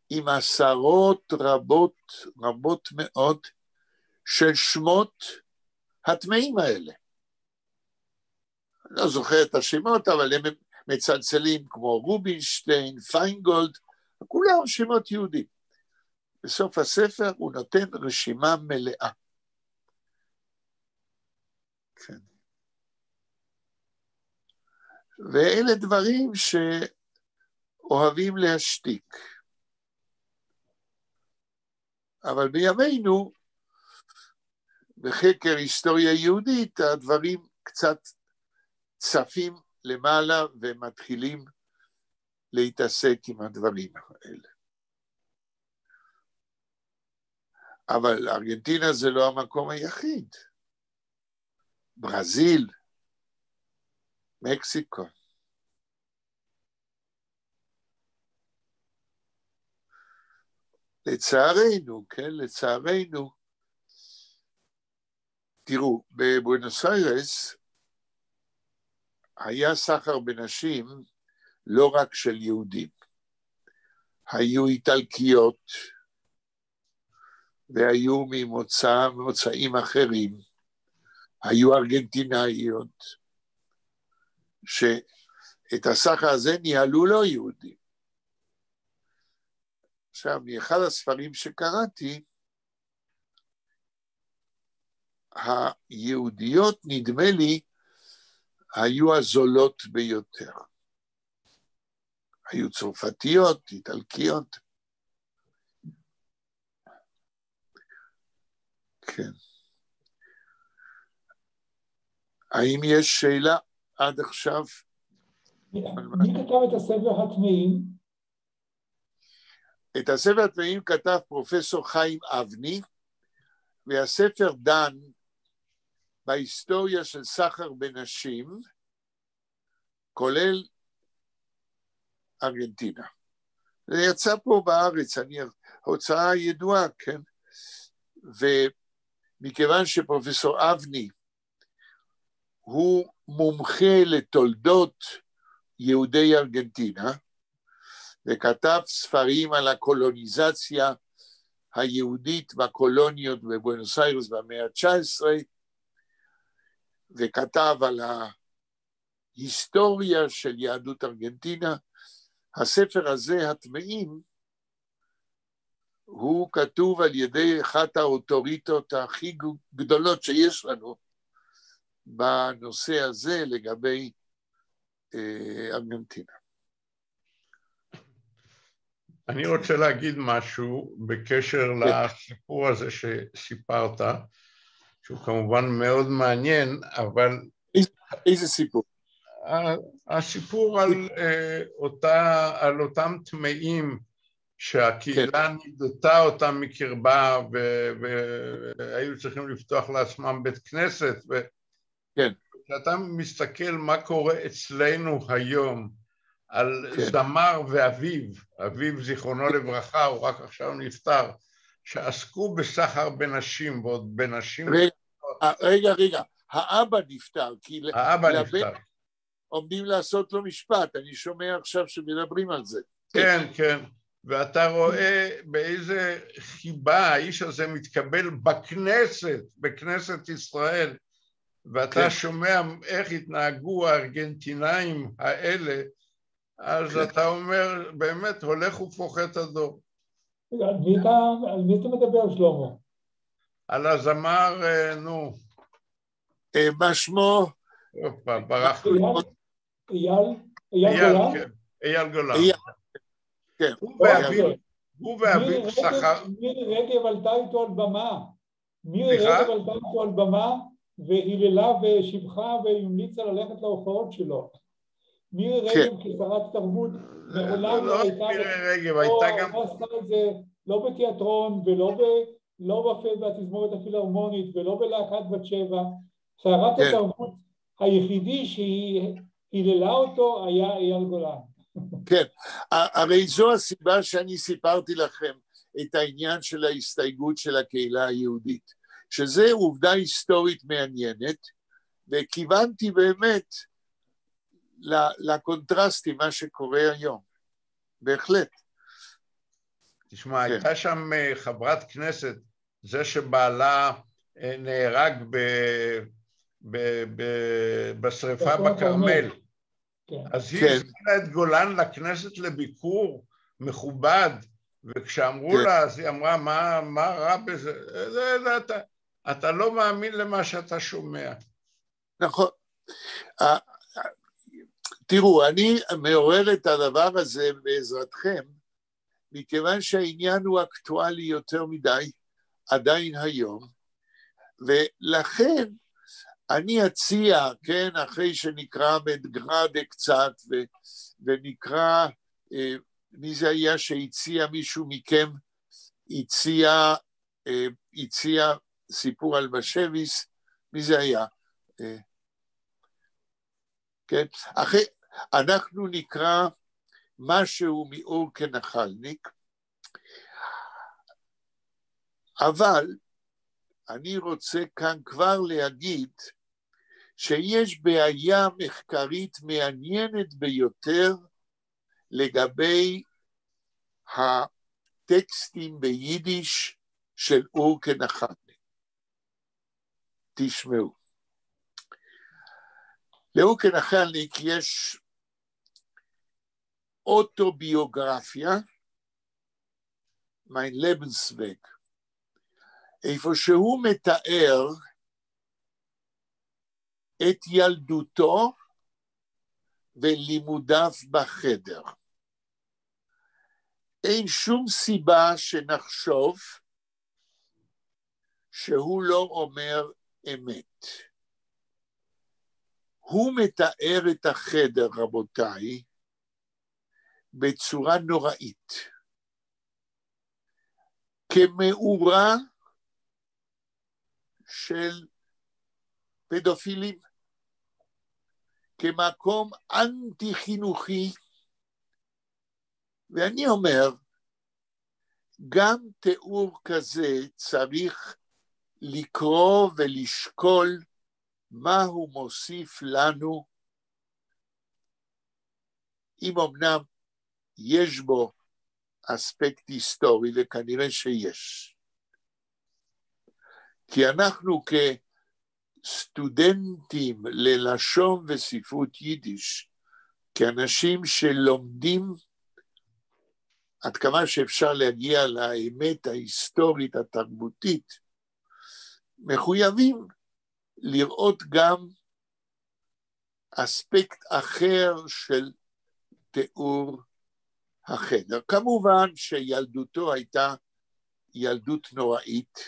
עם עשרות רבות מאוד של שמות הטמאים האלה. לא זוכר את השמות, אבל הם מצלצלים כמו רובינשטיין, פיינגולד, כולם שמות יהודים. בסוף הספר הוא נותן רשימה מלאה. כן. ואלה דברים שאוהבים להשתיק. אבל בימינו, בחקר היסטוריה יהודית, הדברים קצת צפים למעלה ומתחילים להתעסק עם הדברים האלה. אבל ארגנטינה זה לא המקום היחיד. ברזיל, מקסיקו. לצערנו, כן, לצערנו, תראו, בבואנוס איירס היה סחר בנשים לא רק של יהודים. היו איטלקיות, והיו ממוצאים אחרים, היו ארגנטינאיות, שאת הסחר הזה ניהלו לא יהודים. עכשיו, מאחד הספרים שקראתי, היהודיות, נדמה לי, היו הזולות ביותר. היו צרפתיות, איטלקיות. כן. האם יש שאלה עד עכשיו? מי כתב את הספר הטמאים? את הספר הטמאים כתב פרופסור חיים אבני, והספר דן בהיסטוריה של סחר בנשים, כולל ארגנטינה. זה יצא פה בארץ, הוצאה ידועה, כן? ומכיוון שפרופסור אבני הוא מומחה לתולדות יהודי ארגנטינה, וכתב ספרים על הקולוניזציה היהודית בקולוניות בבואנוס איירס במאה ה-19, וכתב על ההיסטוריה של יהדות ארגנטינה. הספר הזה, הטמאים, הוא כתוב על ידי אחת האוטוריטות הכי גדולות שיש לנו בנושא הזה לגבי ארגנטינה. אני רוצה להגיד משהו בקשר לסיפור הזה שסיפרת, שהוא כמובן מאוד מעניין, אבל... איזה סיפור? הסיפור על אותם טמאים שהקהילה נדתה אותם מקרבה והיו צריכים לפתוח לעצמם בית כנסת. כשאתה מסתכל מה קורה אצלנו היום על זמר ואביו, אביו זיכרונו לברכה, הוא רק עכשיו נפטר, שעסקו בסחר בנשים ועוד בנשים... רגע, האבא נפטר, כי האבא נפטר. עומדים לעשות לו משפט, אני שומע עכשיו שמדברים על זה. כן, כן, ואתה רואה באיזה חיבה האיש הזה מתקבל בכנסת ישראל, ואתה שומע איך התנהגו הארגנטינאים האלה, אז אתה אומר, באמת, הולך ופוחת הדור. על מי אתה מדבר, שלמה? על הזמר, נו. מה שמו? ברח. אייל גולן. כן. הוא ואביו שכר. מירי רגב עלתה איתו על במה. מירי רגב עלתה איתו על במה, והיללה ושיבחה והמליצה ללכת להופעות שלו. מירי רגב כשרת תרבות, מעולם לא הייתה... מירי רגב הייתה גם... לא עשתה את זה, לא בתיאטרון ולא בתזמורת הפילהרמונית ולא בלהקת בת שבע. שרת התרבות היחידי שהיא היללה אותו היה אייל גולן. כן, הרי זו הסיבה שאני סיפרתי לכם את העניין של ההסתייגות של הקהילה היהודית, שזה עובדה היסטורית מעניינת, וכיוונתי באמת לקונטרסטי, מה שקורה היום, בהחלט. תשמע, הייתה שם חברת כנסת, זה שבעלה נהרג בשריפה בכרמל, אז היא הזמינה את גולן לכנסת לביקור מכובד, וכשאמרו לה, אז היא אמרה, מה רע בזה? אתה לא מאמין למה שאתה שומע. נכון. תראו, אני מעורר את הדבר הזה בעזרתכם, מכיוון שהעניין הוא אקטואלי יותר מדי, עדיין היום, ולכן אני אציע, כן, אחרי שנקרא מדגרדה קצת, ונקרא, מי זה היה שהציע מישהו מכם, הציע סיפור על בשביס, מי זה היה? כן, אנחנו נקרא משהו מאור כנחלניק, אבל אני רוצה כאן כבר להגיד שיש בעיה מחקרית מעניינת ביותר לגבי הטקסטים ביידיש של אור כנחלניק. תשמעו. לאור כנחלניק יש אוטוביוגרפיה, mein Lebensweg, איפה שהוא מתאר את ילדותו ולימודיו בחדר. אין שום סיבה שנחשוב שהוא לא אומר אמת. הוא מתאר את החדר, רבותיי, בצורה נוראית. כמאורה של פדופילים, כמקום אנטי חינוכי, ואני אומר, גם תיאור כזה צריך לקרוא ולשקול מה הוא מוסיף לנו, אם אמנם יש בו אספקט היסטורי, וכנראה שיש. כי אנחנו כסטודנטים ללשון וספרות יידיש, כאנשים שלומדים עד כמה שאפשר להגיע לאמת ההיסטורית התרבותית, מחויבים לראות גם אספקט אחר של תיאור החדר. כמובן שילדותו הייתה ילדות נוראית.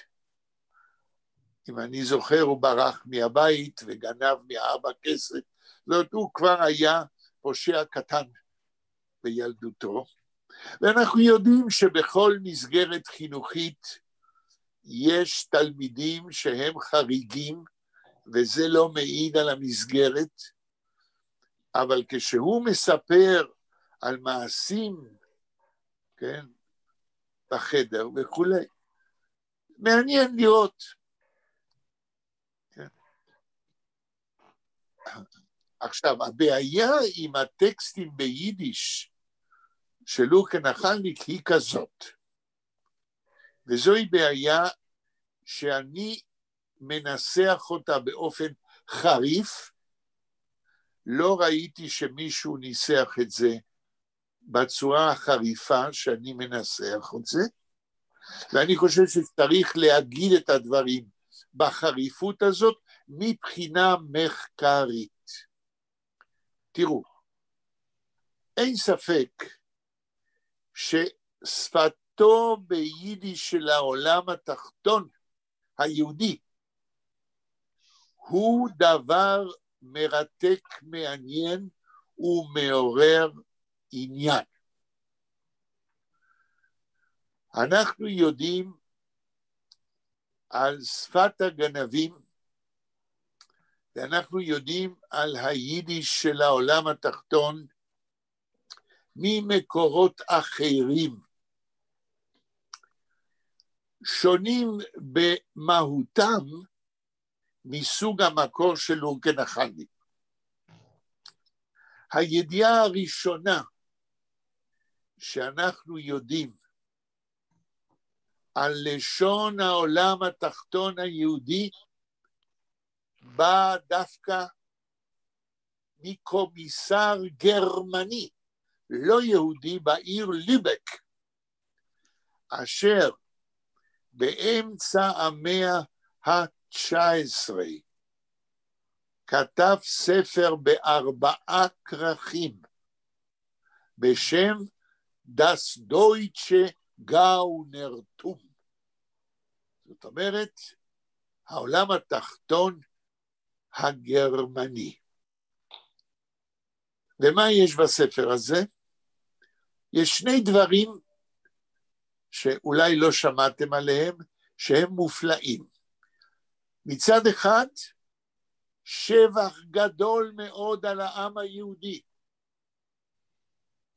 אם אני זוכר, הוא ברח מהבית וגנב מאבא כסף. זאת אומרת, הוא כבר היה פושע קטן בילדותו. ואנחנו יודעים שבכל מסגרת חינוכית יש תלמידים שהם חריגים, וזה לא מעיד על המסגרת, אבל כשהוא מספר על מעשים, כן, בחדר וכולי, מעניין לראות. כן. עכשיו, הבעיה עם הטקסטים ביידיש של אור כנחלניק היא כזאת, וזוהי בעיה שאני מנסח אותה באופן חריף, לא ראיתי שמישהו ניסח את זה בצורה החריפה שאני מנסח את זה, ואני חושב שצריך להגיד את הדברים בחריפות הזאת מבחינה מחקרית. תראו, אין ספק ששפתו ביידיש של העולם התחתון היהודי הוא דבר מרתק, מעניין ומעורר עניין. אנחנו יודעים על שפת הגנבים, ואנחנו יודעים על היידיש של העולם התחתון ממקורות אחרים, שונים במהותם מסוג המקור של אור כנחלניק. הידיעה הראשונה שאנחנו יודעים על לשון העולם התחתון היהודי באה דווקא מקומיסר גרמני, לא יהודי, בעיר ליבק, אשר באמצע המאה ה-19, כתב ספר ב4 כרכים, בשם Das Deutsche Gaunertum. זאת אומרת, העולם התחתון הגרמני. ומה יש בספר הזה? יש שני דברים שאולי לא שמעתם עליהם, שהם מופלאים. מצד אחד, שבח גדול מאוד על העם היהודי.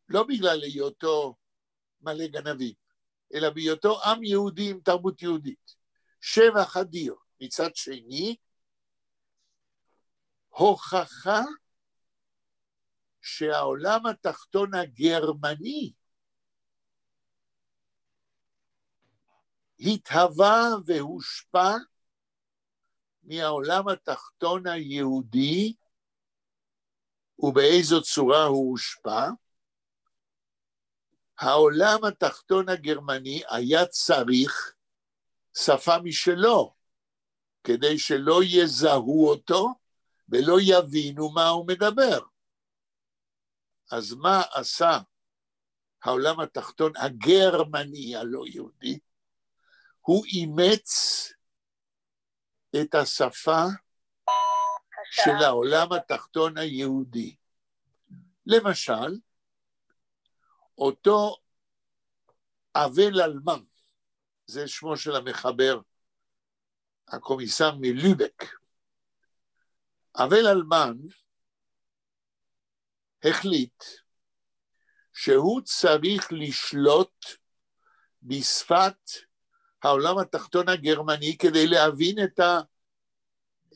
לא בגלל היותו מלא גנבים, אלא בהיותו עם יהודי עם תרבות יהודית. שבח אדיר. מצד שני, הוכחה שהעולם התחתון הגרמני התהווה והושפע מהעולם התחתון היהודי, ובאיזו צורה הוא הושפע. העולם התחתון הגרמני היה צריך שפה משלו, כדי שלא יזהו אותו ולא יבינו מה הוא מדבר. אז מה עשה העולם התחתון הגרמני הלא יהודי? הוא אימץ את השפה של העולם התחתון היהודי. למשל, אותו אבל אלמן, זה שמו של המחבר, הקומיסר מלובק. אבל אלמן החליט שהוא צריך לשלוט בשפת העולם התחתון הגרמני כדי להבין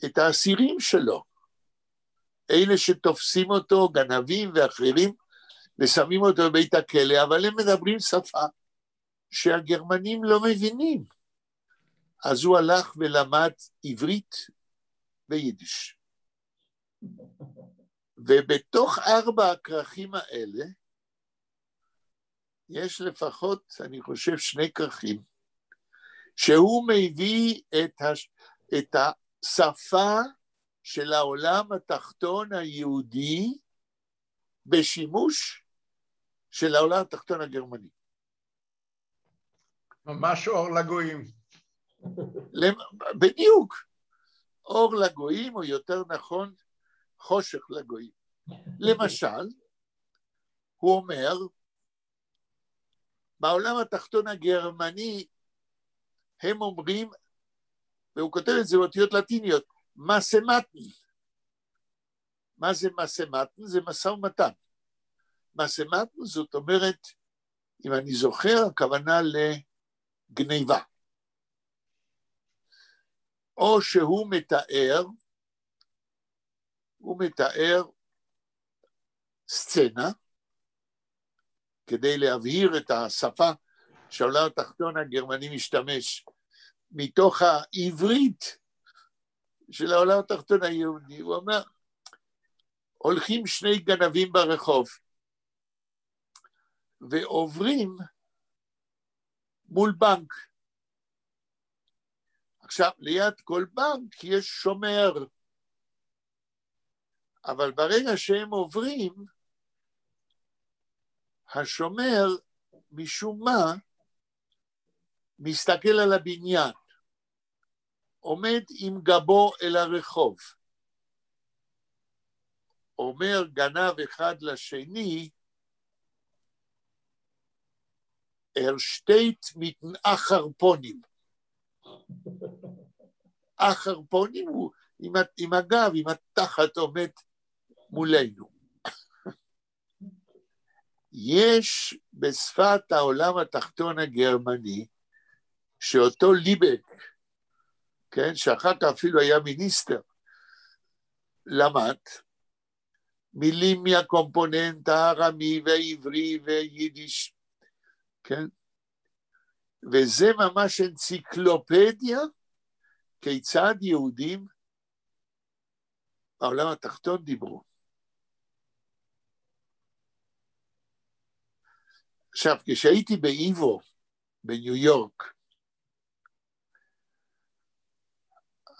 את האסירים שלו. אלה שתופסים אותו, גנבים ואחרים, ושמים אותו בבית הכלא, אבל הם מדברים שפה שהגרמנים לא מבינים. אז הוא הלך ולמד עברית ויידיש. ובתוך 4 הכרכים האלה, יש לפחות, אני חושב, 2 כרכים, שהוא מביא את השפה של העולם התחתון היהודי, בשימוש של העולם התחתון הגרמני. ממש אור לגויים. בדיוק. אור לגויים, או יותר נכון, חושך לגויים. למשל, הוא אומר, בעולם התחתון הגרמני, הם אומרים, והוא כותב את זה באותיות לטיניות, מסמטן. מה זה מסמטן? זה משא ומתן. מסמטן זאת אומרת, אם אני זוכר, הכוונה לגניבה. או שהוא מתאר, הוא מתאר סצנה, כדי להבהיר את השפה שהעולם התחתון הגרמני משתמש, מתוך העברית של העולם התחתון היהודי. הוא אומר, הולכים 2 גנבים ברחוב, ועוברים מול בנק. עכשיו, ליד כל בנק יש שומר, אבל ברגע שהם עוברים, השומר משום מה מסתכל על הבניין, עומד עם גבו אל הרחוב, אומר גנב אחד לשני, שטייט מיטן אחרפונים. אחרפונים הוא עם הגב, עם התחת עומד מולנו. יש בשפת העולם התחתון הגרמני, שאותו ליבק, כן, שאחר כך אפילו היה מיניסטר, למד מילים מהקומפוננט הארמי והעברי ויידיש, כן? וזה ממש אנציקלופדיה, כיצד יהודים בעולם התחתון דיברו. עכשיו, כשהייתי באיבו, בניו יורק,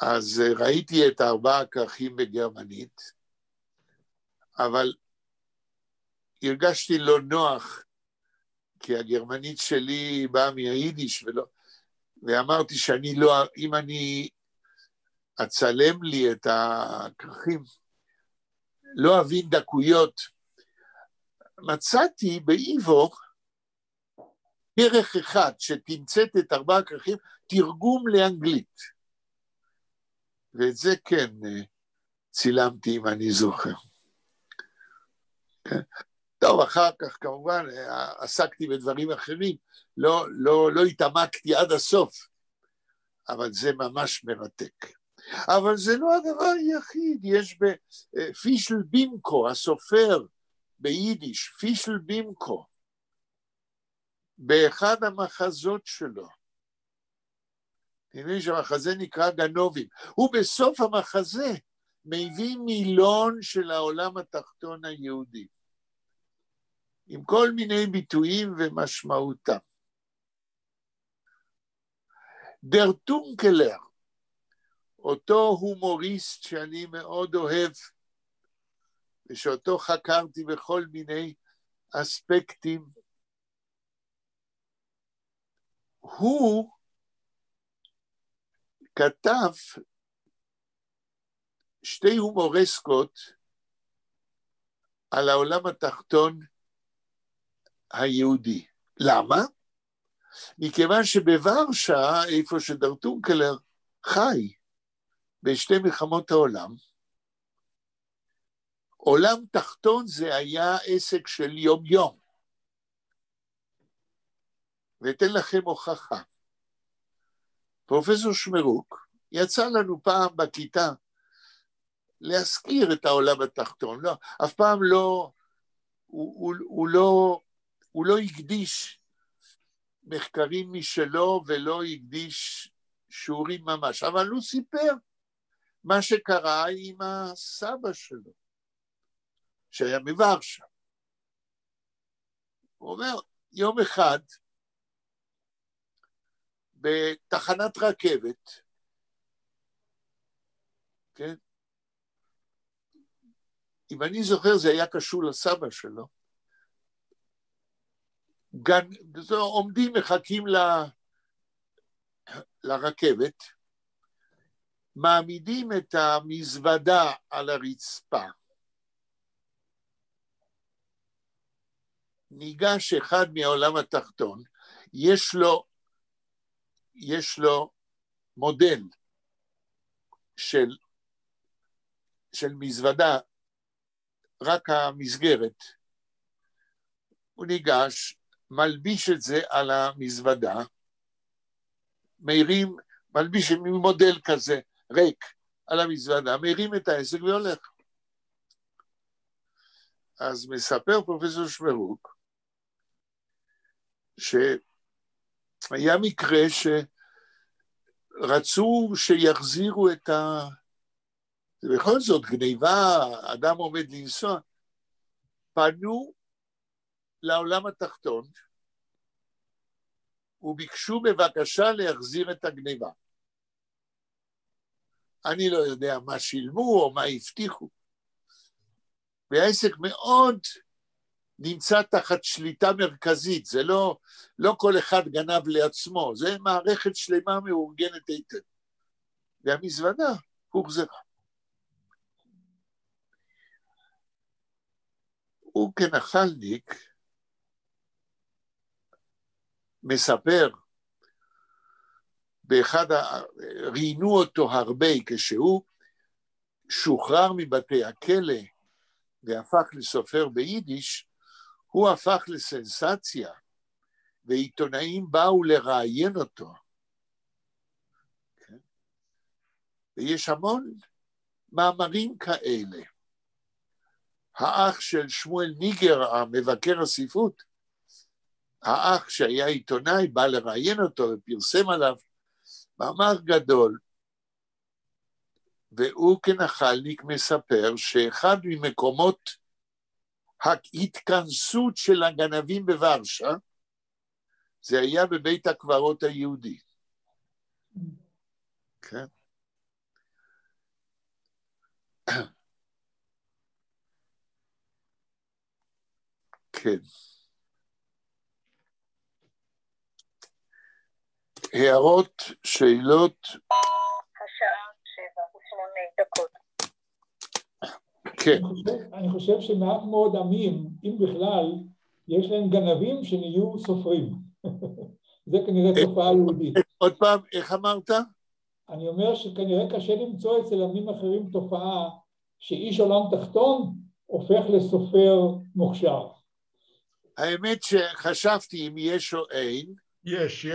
אז ראיתי את 4 הכרכים בגרמנית, אבל הרגשתי לא נוח, כי הגרמנית שלי באה מהיידיש, ואמרתי שאני לא, אם אני אצלם לי את הכרכים, לא אבין דקויות. מצאתי באיבו דרך אחד שתמצאת את 4 הכרכים, תרגום לאנגלית. ואת זה כן צילמתי, אם אני זוכר. טוב, אחר כך כמובן עסקתי בדברים אחרים, לא התעמקתי עד הסוף, אבל זה ממש מרתק. אבל זה לא הדבר היחיד, יש בפישל בימקו, הסופר ביידיש, פישל בימקו, באחד המחזות שלו, נראה שהמחזה נקרא גנובים, הוא בסוף המחזה מביא מילון של העולם התחתון היהודי, עם כל מיני ביטויים ומשמעותם. דר טונקלר, אותו הומוריסט שאני מאוד אוהב, ושאותו חקרתי בכל מיני אספקטים, הוא כתב 2 הומורסקות על העולם התחתון היהודי. למה? מכיוון שבוורשה, איפה שדר טונקלר חי, בשתי מלחמות העולם, עולם תחתון זה היה עסק של יום יום. ואתן לכם הוכחה. פרופסור שמרוק יצא לנו פעם בכיתה להזכיר את העולם התחתון. לא, אף פעם לא, הוא לא הקדיש מחקרים משלו ולא הקדיש שיעורים ממש, אבל הוא סיפר מה שקרה עם הסבא שלו, שהיה מוורשה. הוא אומר, יום אחד, בתחנת רכבת, כן? אם אני זוכר, זה היה קשור לסבא שלו, עומדים, מחכים לרכבת, מעמידים את המזוודה על הרצפה, ניגש אחד מהעולם התחתון, יש לו מודל של מזוודה, רק המסגרת, הוא ניגש, מלביש את זה על המזוודה, מלביש מודל כזה, ריק, על המזוודה, מרים את העסק והולך. אז מספר פרופסור שמרוק, שהיה מקרה שרצו שיחזירו את בכל זאת גניבה, אדם עומד לנסוע, פנו לעולם התחתון, וביקשו בבקשה להחזיר את הגניבה. אני לא יודע מה שילמו או מה הבטיחו. והעסק מאוד נמצא תחת שליטה מרכזית, זה לא כל אחד גנב לעצמו, זה מערכת שלמה מאורגנת היטב. והמזוודה הוחזרה. הוא כנחלניק מספר, ראיינו אותו הרבה כשהוא שוחרר מבתי הכלא והפך לסופר ביידיש, הוא הפך לסנסציה, ועיתונאים באו לראיין אותו. ויש המון מאמרים כאלה. האח של שמואל ניגר, המבקר הספרות, האח שהיה עיתונאי, בא לראיין אותו ופרסם עליו מאמר גדול, והוא כנחלניק מספר שאחד ממקומות ההתכנסות של הגנבים בוורשה, זה היה בבית הקברות היהודי. כן? כן. הערות, שאלות? השעה 7:08. כן. אני חושב שמעט מאוד עמים, אם בכלל, יש להם גנבים שנהיו סופרים. זה כנראה תופעה יהודית. עוד פעם, איך אמרת? אני אומר שכנראה קשה למצוא אצל עמים אחרים תופעה שאיש עולם תחתון הופך לסופר מוכשר. האמת שחשבתי אם יש או אין. יש.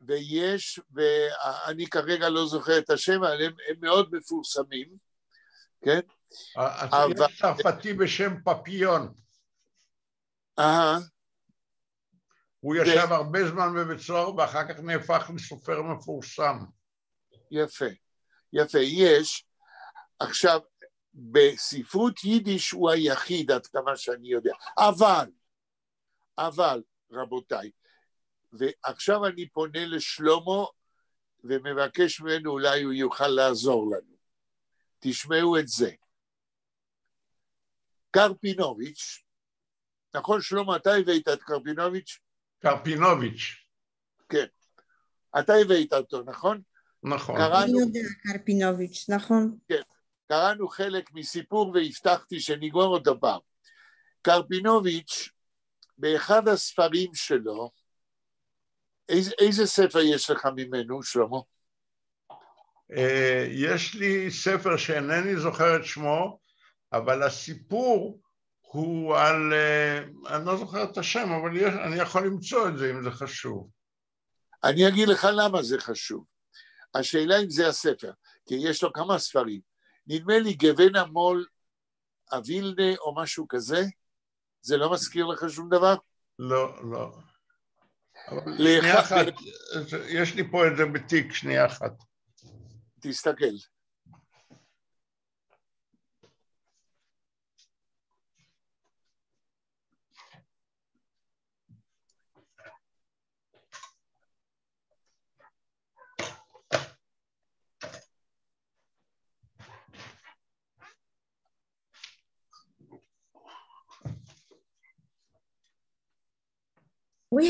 ויש, ואני כרגע לא זוכר את השם, אבל הם מאוד מפורסמים, כן? יש צרפתי בשם פפיון. הוא ישב הרבה זמן בבית סוהר, ואחר כך נהפך לסופר מפורסם. יפה, יש. עכשיו, בספרות יידיש הוא היחיד, עד כמה שאני יודע. אבל, רבותיי, ועכשיו אני פונה לשלמה, ומבקש ממנו, אולי הוא יוכל לעזור לנו. תשמעו את זה. קרפינוביץ', נכון שלמה, אתה הבאת את קרפינוביץ'? קרפינוביץ'. כן. אתה הבאת אותו, נכון? נכון. אני יודע, קרפינוביץ', נכון? כן. קראנו חלק מסיפור והבטחתי שנגמור אותו פעם. קרפינוביץ', באחד הספרים שלו, איזה ספר יש לך ממנו, שלמה? יש לי ספר שאינני זוכר את שמו, אבל הסיפור הוא על, אני לא זוכר את השם, אבל אני יכול למצוא את זה אם זה חשוב. אני אגיד לך למה זה חשוב. השאלה אם זה הספר, כי יש לו כמה ספרים. נדמה לי גוון המול אבילנה או משהו כזה, זה לא מזכיר לך שום דבר? לא. אבל שנייה אחת, יש לי פה את זה בתיק, שנייה אחת. תסתכל. I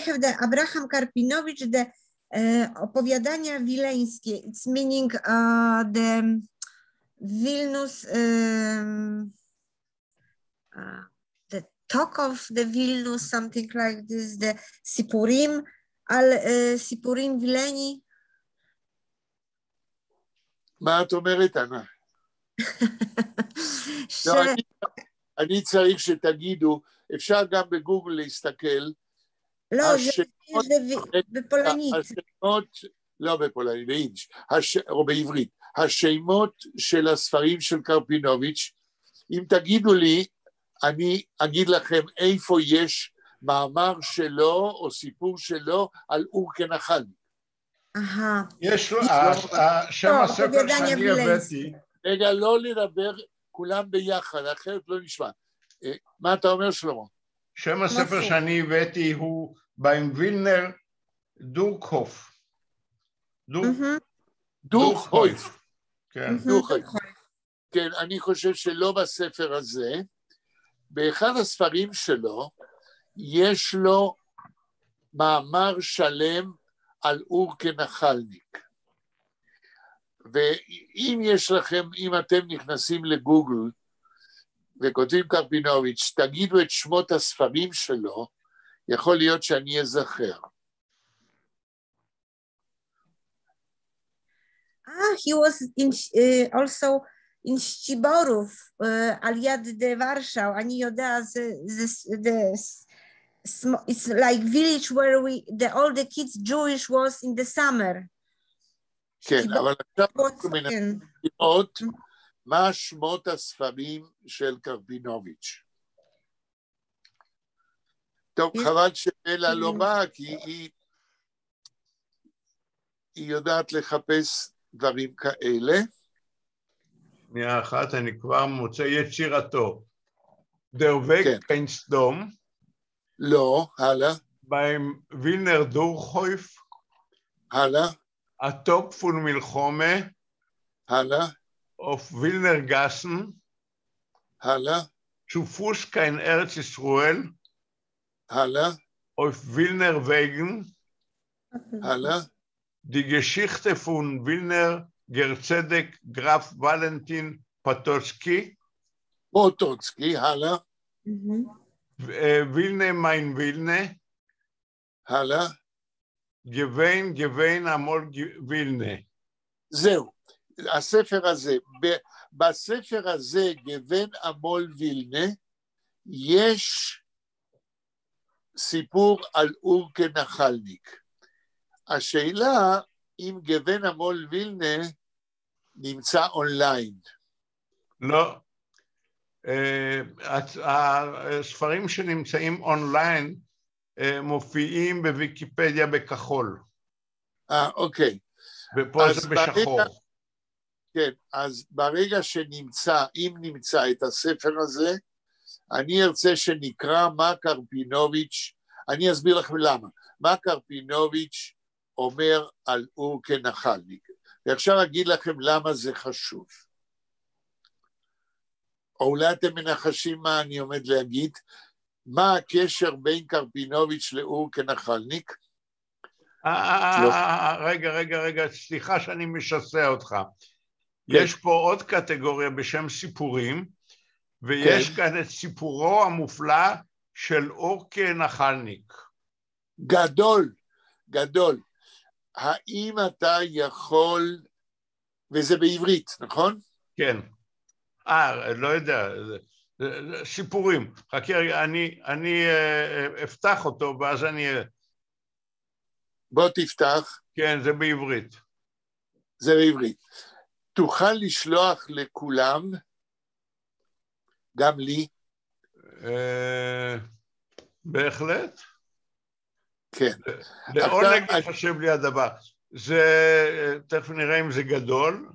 have the Abraham Karpinowicz, the opowiadania wileńskie. It's meaning the Vilnius, the talk of the Vilnius, something like this, the Sipurim, Sipurim Wileni. מה את אומרת, אנה? אני צריך שתגידו, אפשר גם בגוגל להסתכל, לא, זה בפולנית. השמות, לא בפולנית, ביידיש, או בעברית, השמות של הספרים של קרפינוביץ', אם תגידו לי, אני אגיד לכם איפה יש מאמר שלו או סיפור שלו על אור כנחלניק. יש לו, שם הספר שאני הבאתי. רגע, לא לדבר כולם ביחד, אחרת לא נשמע. מה אתה אומר, שלמה? שם הספר שאני הבאתי הוא ביים וילנר דורקהוף. דורקהוף. כן. כן, אני חושב שלא בספר הזה. באחד הספרים שלו, יש לו מאמר שלם על אור כנחלניק. ואם יש לכם, אם אתם נכנסים לגוגל וכותבים קרפינוביץ', תגידו את שמות הספרים שלו, יכול להיות שאני אזכר. He was also in Ściborów, על יד ורשה, אני יודע, it's like village where all the kids Jewish was in the summer. כן, אבל עכשיו מנסים לראות מה שמות הספרים של קרפינוביץ'. טוב, חבל שאלה לא באה, כי היא יודעת לחפש דברים כאלה. שנייה אחת, אני כבר מוצא יצירתו. Der Weg kein Sdom. לא, הלאה. beim Wilner Durchhof. הלאה. הטופ פון מלחומה, הלאה, auf Wilner Gassen, הלאה, zu Fuß kein Erz Israel, הלאה, auf Wilner Wegen, הלאה, die Geschichte von Wilner Gerzedek Graf Valentin Potocki, פוטוצקי, הלאה, Wilne mein Wilne, הלאה, Gewein Amol Wilne. זהו, הספר הזה, בספר הזה, גוון אמול וילנה, יש סיפור על אור כנחלניק. השאלה אם גוון אמול וילנה נמצא אונליין. לא. הספרים שנמצאים אונליין מופיעים בוויקיפדיה בכחול. אוקיי. ופה זה בשחור. כן, אז ברגע שנמצא, אם נמצא את הספר הזה, אני ארצה שנקרא מה קרפינוביץ', אני אסביר לכם למה. מה קרפינוביץ' אומר על אור כנחלניק. ועכשיו אגיד לכם למה זה חשוב. או אולי אתם מנחשים מה אני עומד להגיד, מה הקשר בין קרפינוביץ' לאור כנחלניק? רגע, סליחה שאני משסע אותך. יש פה עוד קטגוריה בשם סיפורים, ויש כאן את סיפורו המופלא של אור כנחלניק. גדול. האם אתה יכול, וזה בעברית, נכון? כן. לא יודע, סיפורים. חכי רגע, אני אפתח אותו, ואז אני... בוא תפתח. כן, זה בעברית. זה בעברית. תוכל לשלוח לכולם, גם לי? בהחלט. כן. לעונג יחשב לי הדבר. זה, תכף נראה אם זה גדול.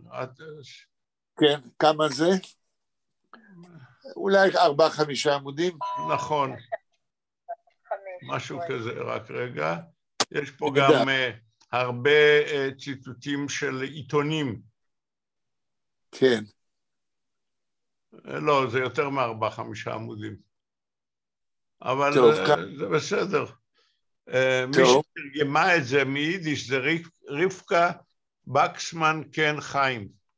כן, כמה זה? אולי 4-5 עמודים. נכון. משהו כזה, רק רגע. יש פה גם הרבה ציטוטים של עיתונים. כן. לא, זה יותר מ4-5 עמודים. אבל זה בסדר. מי שתרגמה את זה מיידיש זה רבקה בקסמן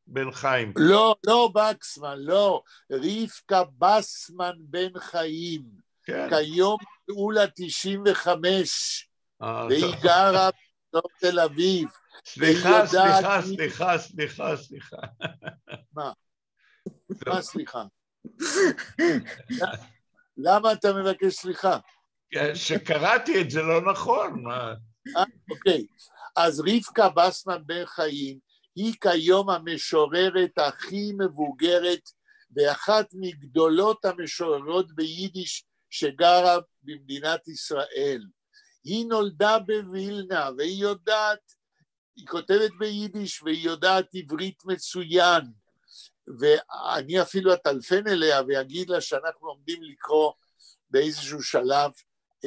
בן חיים. לא בקסמן, לא. רבקה בסמן בן חיים. כן. כיום אולה 95. והיא גרה בתל אביב. סליחה. מה סליחה? למה אתה מבקש סליחה? שקראתי את זה לא נכון. אוקיי, אז רבקה בסמן בן חיים היא כיום המשוררת הכי מבוגרת ואחת מגדולות המשוררות ביידיש שגרה במדינת ישראל. היא נולדה בווילנה והיא יודעת, היא כותבת ביידיש והיא יודעת עברית מצוין, ואני אפילו אטלפן אליה ואגיד לה שאנחנו עומדים לקרוא באיזשהו שלב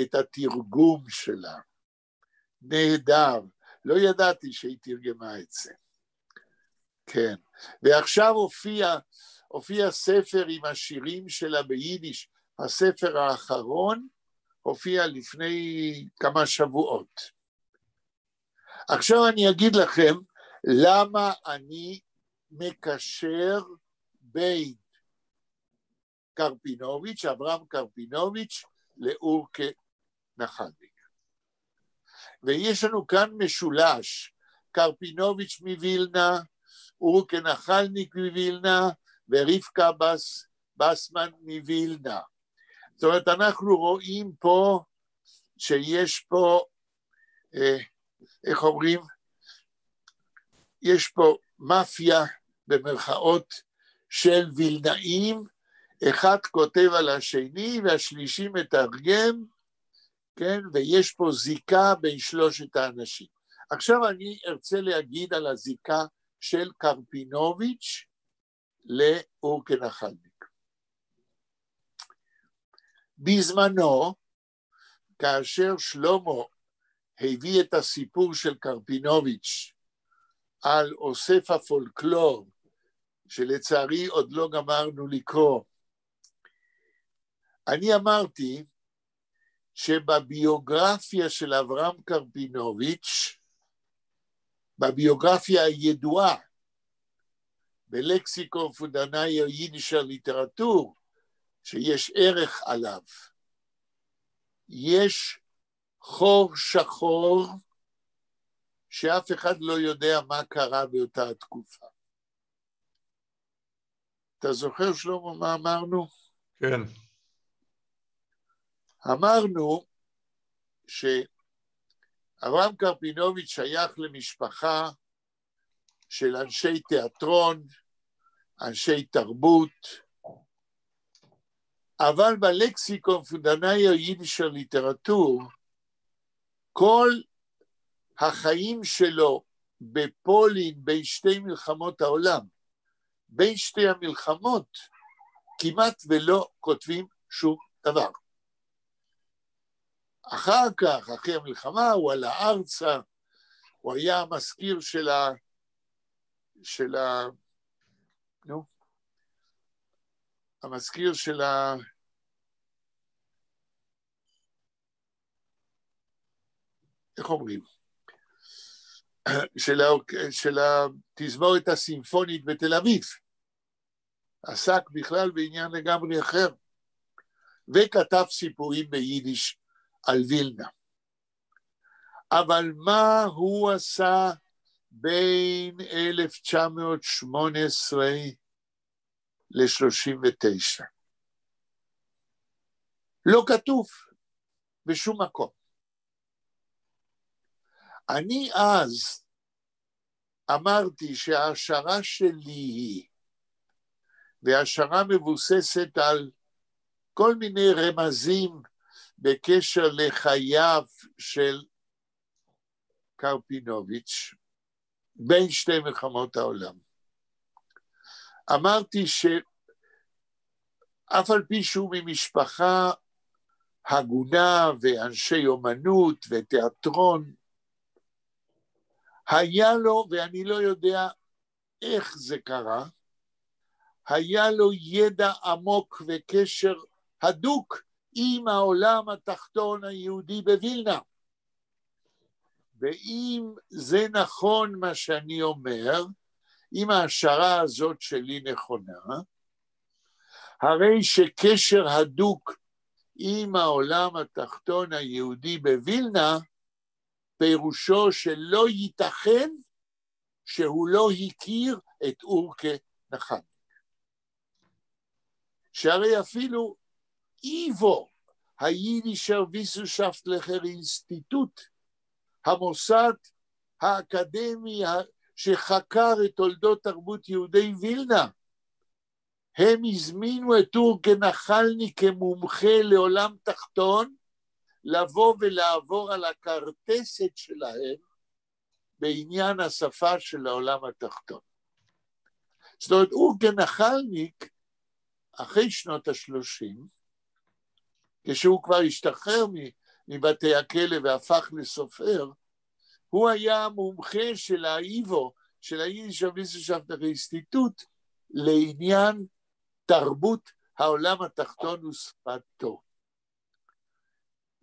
את התרגום שלה. נהדר, לא ידעתי שהיא תרגמה את זה. כן, ועכשיו הופיע ספר עם השירים שלה ביידיש, הספר האחרון הופיע לפני כמה שבועות. עכשיו אני אגיד לכם למה אני מקשר בין קרפינוביץ', אברהם קרפינוביץ', לאור כנחלניק. ויש לנו כאן משולש, קרפינוביץ' מווילנה, אור כנחלניק מווילנה, ורבקה בסמן מווילנה. זאת אומרת, אנחנו רואים פה שיש פה, איך אומרים, יש פה מאפיה במרכאות של וילנאים, אחד כותב על השני והשלישי מתרגם, כן, ויש פה זיקה בין שלושת האנשים. עכשיו אני ארצה להגיד על הזיקה של קרפינוביץ' לאור כנחלניק. בזמנו, כאשר שלמה הביא את הסיפור של קרפינוביץ' על אוסף הפולקלור, שלצערי עוד לא גמרנו לקרוא. אני אמרתי שבביוגרפיה של אברהם קרפינוביץ', בביוגרפיה הידועה, בלקסיקון פונדנאי יידישר ליטרטור, שיש ערך עליו, יש חור שחור שאף אחד לא יודע מה קרה באותה התקופה. אתה זוכר, שלמה, מה אמרנו? כן. אמרנו שאברהם קרפינוביץ' שייך למשפחה של אנשי תיאטרון, אנשי תרבות, אבל בלקסיקון פונדנאי יידישר ליטרטור, כל החיים שלו בפולין בין שתי מלחמות העולם, בין שתי המלחמות, כמעט ולא כותבים שום דבר. אחר כך, אחרי המלחמה, הוא עלה ארצה, הוא היה המזכיר המזכיר של איך אומרים? של התזמורת הסימפונית בתל אביב. עסק בכלל בעניין לגמרי אחר, וכתב סיפורים ביידיש על וילנה. אבל מה הוא עשה בין 1918 ל-39? לא כתוב בשום מקום. אני אז אמרתי שההשערה שלי היא, וההשערה מבוססת על כל מיני רמזים בקשר לחייו של קרפינוביץ' בין שתי מלחמות העולם. אמרתי שאף על פי שהוא ממשפחה הגונה ואנשי אומנות ותיאטרון, היה לו, ואני לא יודע איך זה קרה, היה לו ידע עמוק וקשר הדוק עם העולם התחתון היהודי בווילנה. ואם זה נכון מה שאני אומר, אם ההשערה הזאת שלי נכונה, הרי שקשר הדוק עם העולם התחתון היהודי בווילנה, פירושו שלא ייתכן שהוא לא הכיר את אורקה נחמניק. שהרי אפילו איבו, היידישר ויסנשפטליכר אינסטיטוט, המוסד האקדמי שחקר את תולדות תרבות יהודי וילנה, הם הזמינו את אורקה נחמניק כמומחה לעולם תחתון, לבוא ולעבור על הקרטסת שלהם בעניין השפה של העולם התחתון. זאת אומרת, אורקה נחמניק, אחרי שנות ה-30, כשהוא כבר השתחרר מבתי הכלא והפך לסופר, הוא היה המומחה של האיבו, של היידישר ויסנשפטליכר אינסטיטוט, לעניין תרבות העולם התחתון ושפתו.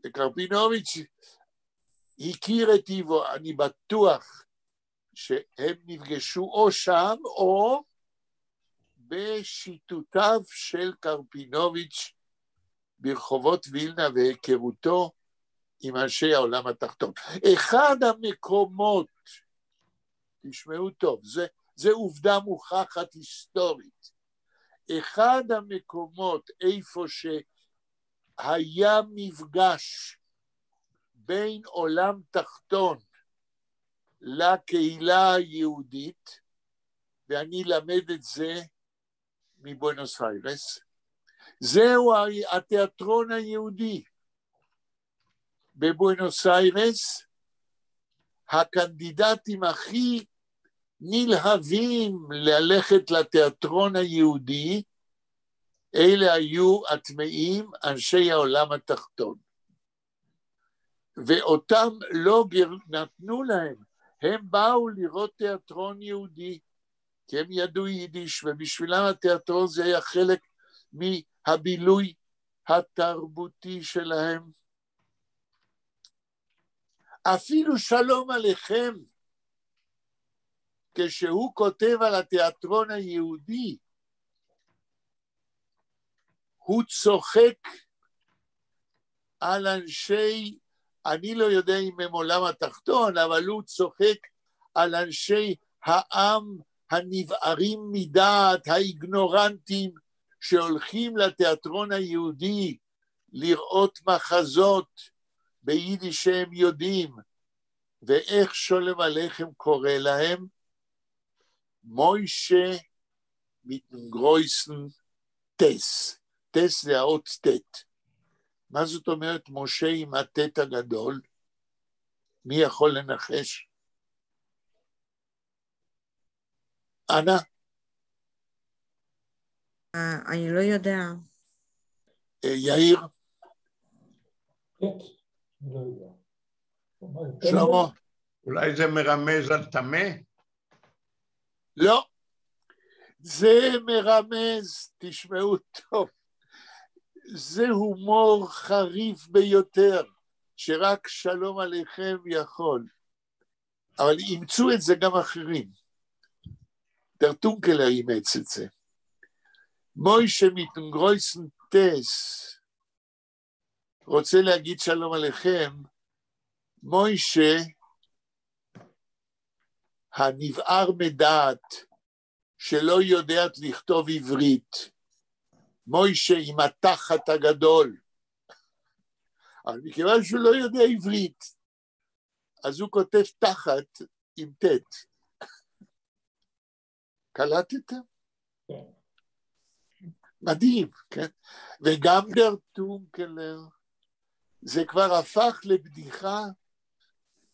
וקרפינוביץ' הכיר את איבו, אני בטוח שהם נפגשו או שם או בשיטותיו של קרפינוביץ' ברחובות וילנה והיכרותו עם אנשי העולם התחתון. אחד המקומות, תשמעו טוב, זה עובדה מוכחת היסטורית, אחד המקומות איפה שהיה מפגש בין עולם תחתון לקהילה היהודית, ואני למד את זה מבואנוס איירס, זהו התיאטרון היהודי. בבואנוס איירס, הקנדידטים הכי נלהבים ללכת לתיאטרון היהודי, אלה היו הטמאים אנשי העולם התחתון. ואותם לא נתנו להם, הם באו לראות תיאטרון יהודי, כי הם ידעו יידיש, ובשבילם התיאטרון זה היה חלק מהבילוי התרבותי שלהם. אפילו שלום עליכם, כשהוא כותב על התיאטרון היהודי, הוא צוחק על אנשי, אני לא יודע אם הם עולם התחתון, אבל הוא צוחק על אנשי העם הנבערים מדעת, האיגנורנטים, שהולכים לתיאטרון היהודי לראות מחזות ביידיש שהם יודעים, ואיך שולם עליכם קורא להם? מוישה מיטנגרויסן טס. טס זה האות טט. מה זאת אומרת משה עם הטט הגדול? מי יכול לנחש? אנה? אני לא יודע. יאיר? לא יודע. שלמה? אולי זה מרמז על טמא? לא. זה מרמז, תשמעו טוב, זה הומור חריף ביותר, שרק שלום עליכם יכול. אבל אימצו את זה גם אחרים. טרטונקלר אימץ את זה. מוישה מיטנגרויסן טס, רוצה להגיד שלום עליכם, מוישה הנבער מדעת, שלא יודעת לכתוב עברית, מוישה עם התחת הגדול, אבל מכיוון שהוא לא יודע עברית, אז הוא כותב תחת עם טט. קלטתם? מדהים, כן? וגם טרטונקלר, זה כבר הפך לבדיחה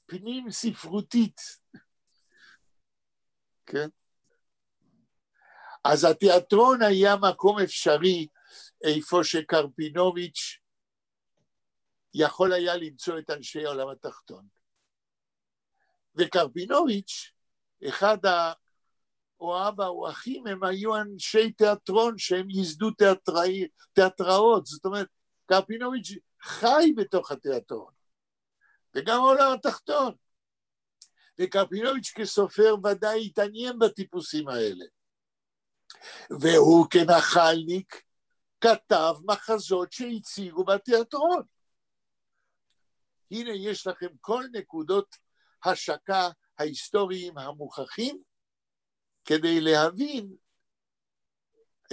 פנים ספרותית, כן? אז התיאטרון היה מקום אפשרי, איפה שקרפינוביץ' יכול היה למצוא את אנשי העולם התחתון. וקרפינוביץ', אחד או אבא או אחים, הם היו אנשי תיאטרון שהם ייסדו תיאטראות, זאת אומרת, קרפינוביץ' חי בתוך התיאטרון, וגם העולם התחתון. וקרפינוביץ' כסופר ודאי התעניין בטיפוסים האלה. והוא כנחלניק כתב מחזות שהציגו בתיאטרון. הנה יש לכם כל נקודות השקה ההיסטוריים המוכחים, כדי להבין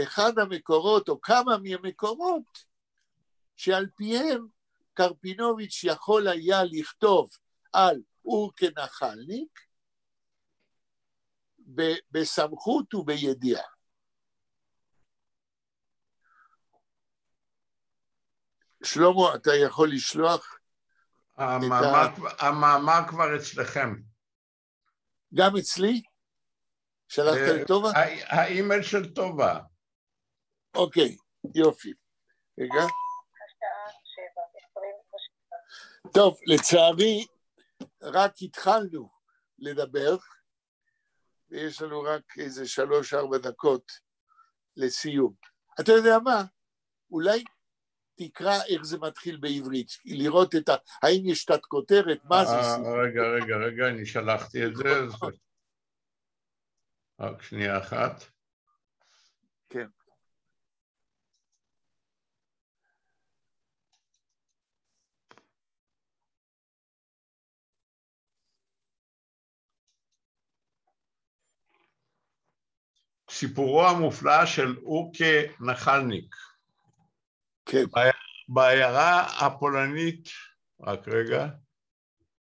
אחד המקורות או כמה מהמקורות שעל פיהם קרפינוביץ' יכול היה לכתוב על אור כנחלניק בסמכות ובידיעה. שלמה, אתה יכול לשלוח? המאמר כבר אצלכם. גם אצלי? שלחת לי טובה? האימייל של טובה. אוקיי, יופי. רגע. טוב, לצערי, רק התחלנו לדבר, ויש לנו רק איזה 3-4 דקות לסיום. אתה יודע מה? אולי תקרא איך זה מתחיל בעברית, לראות האם יש תת כותרת, מה זה סיום. רגע, אני שלחתי את זה. רק שנייה אחת. כן. סיפורו המופלא של אורקה נחלניק. כן. בעיירה הפולנית,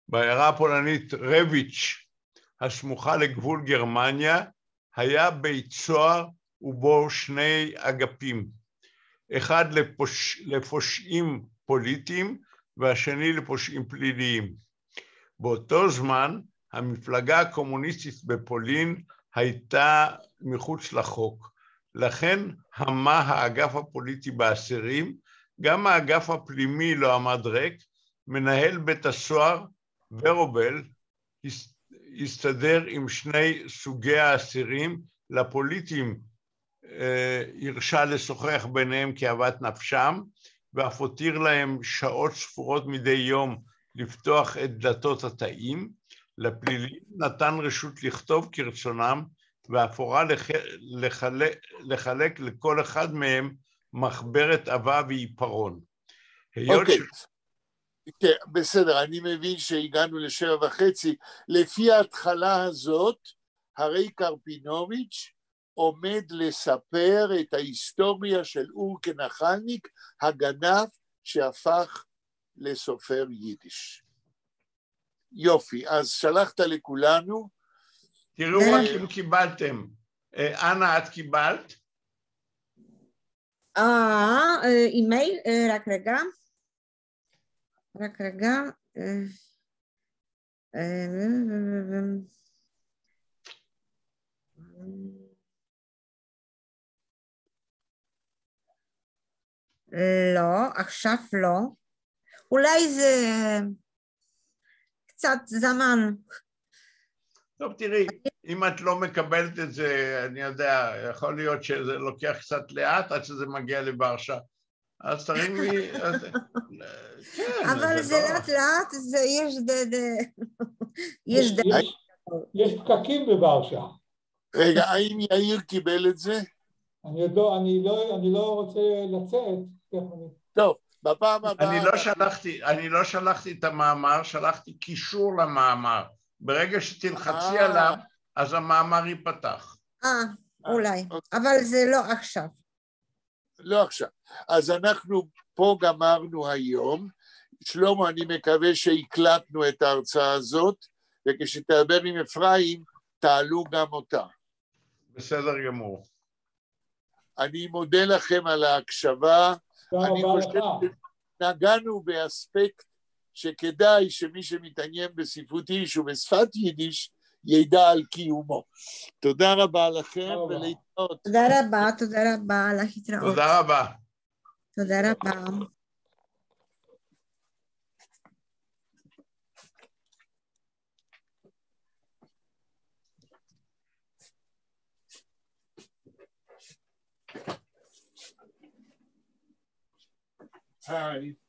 בעיירה הפולנית רביץ', הסמוכה לגבול גרמניה, היה בית סוהר ובו 2 אגפים, אחד לפושעים פוליטיים והשני לפושעים פליליים. באותו זמן המפלגה הקומוניסטית בפולין הייתה מחוץ לחוק, לכן המה האגף הפוליטי באסירים, גם האגף הפנימי לא עמד ריק. מנהל בית הסוהר ורובל הסתדר עם שני סוגי האסירים, לפוליטים הרשה לשוחח ביניהם כאוות נפשם, ואף הותיר להם שעות ספורות מדי יום לפתוח את דלתות התאים, לפלילים נתן רשות לכתוב כרצונם, ואף הורה לחלק לכל אחד מהם מחברת עבה ועיפרון. אוקיי, בסדר, אני מבין שהגענו ל7:30, לפי ההתחלה הזאת, הרי קרפינוביץ' עומד לספר את ההיסטוריה של אורקה נחלניק, הגנב שהפך לסופר יידיש. יופי, אז שלחת לכולנו. תראו רק אם קיבלתם. אנה, את קיבלת? אימייל, רק רגע. לא, עכשיו לא. אולי זה קצת זמן. טוב, תראי, אם את לא מקבלת את זה, אני יודע, יכול להיות שזה לוקח קצת לאט עד שזה מגיע לברשה. אז תרימי... אבל זה לאט לאט, יש פקקים בברשה. רגע, האם יאיר קיבל את זה? אני לא רוצה לצאת. טוב, בפעם הבאה... אני לא שלחתי את המאמר, שלחתי קישור למאמר. ברגע שתלחצי עליו, אז המאמר ייפתח. אולי, אבל זה לא עכשיו. לא עכשיו. אז אנחנו פה גמרנו היום. שלמה, אני מקווה שהקלטנו את ההרצאה הזאת, וכשתדבר עם אפרים, תעלו גם אותה. בסדר גמור. אני מודה לכם על ההקשבה. אני חושב שנגענו באספקט שכדאי שמי שמתעניין בספרות יידיש ובשפת יידיש ידע על קיומו. תודה רבה לכם ולהתראות. תודה רבה על ההתראות. תודה רבה. תודה רבה. Hi.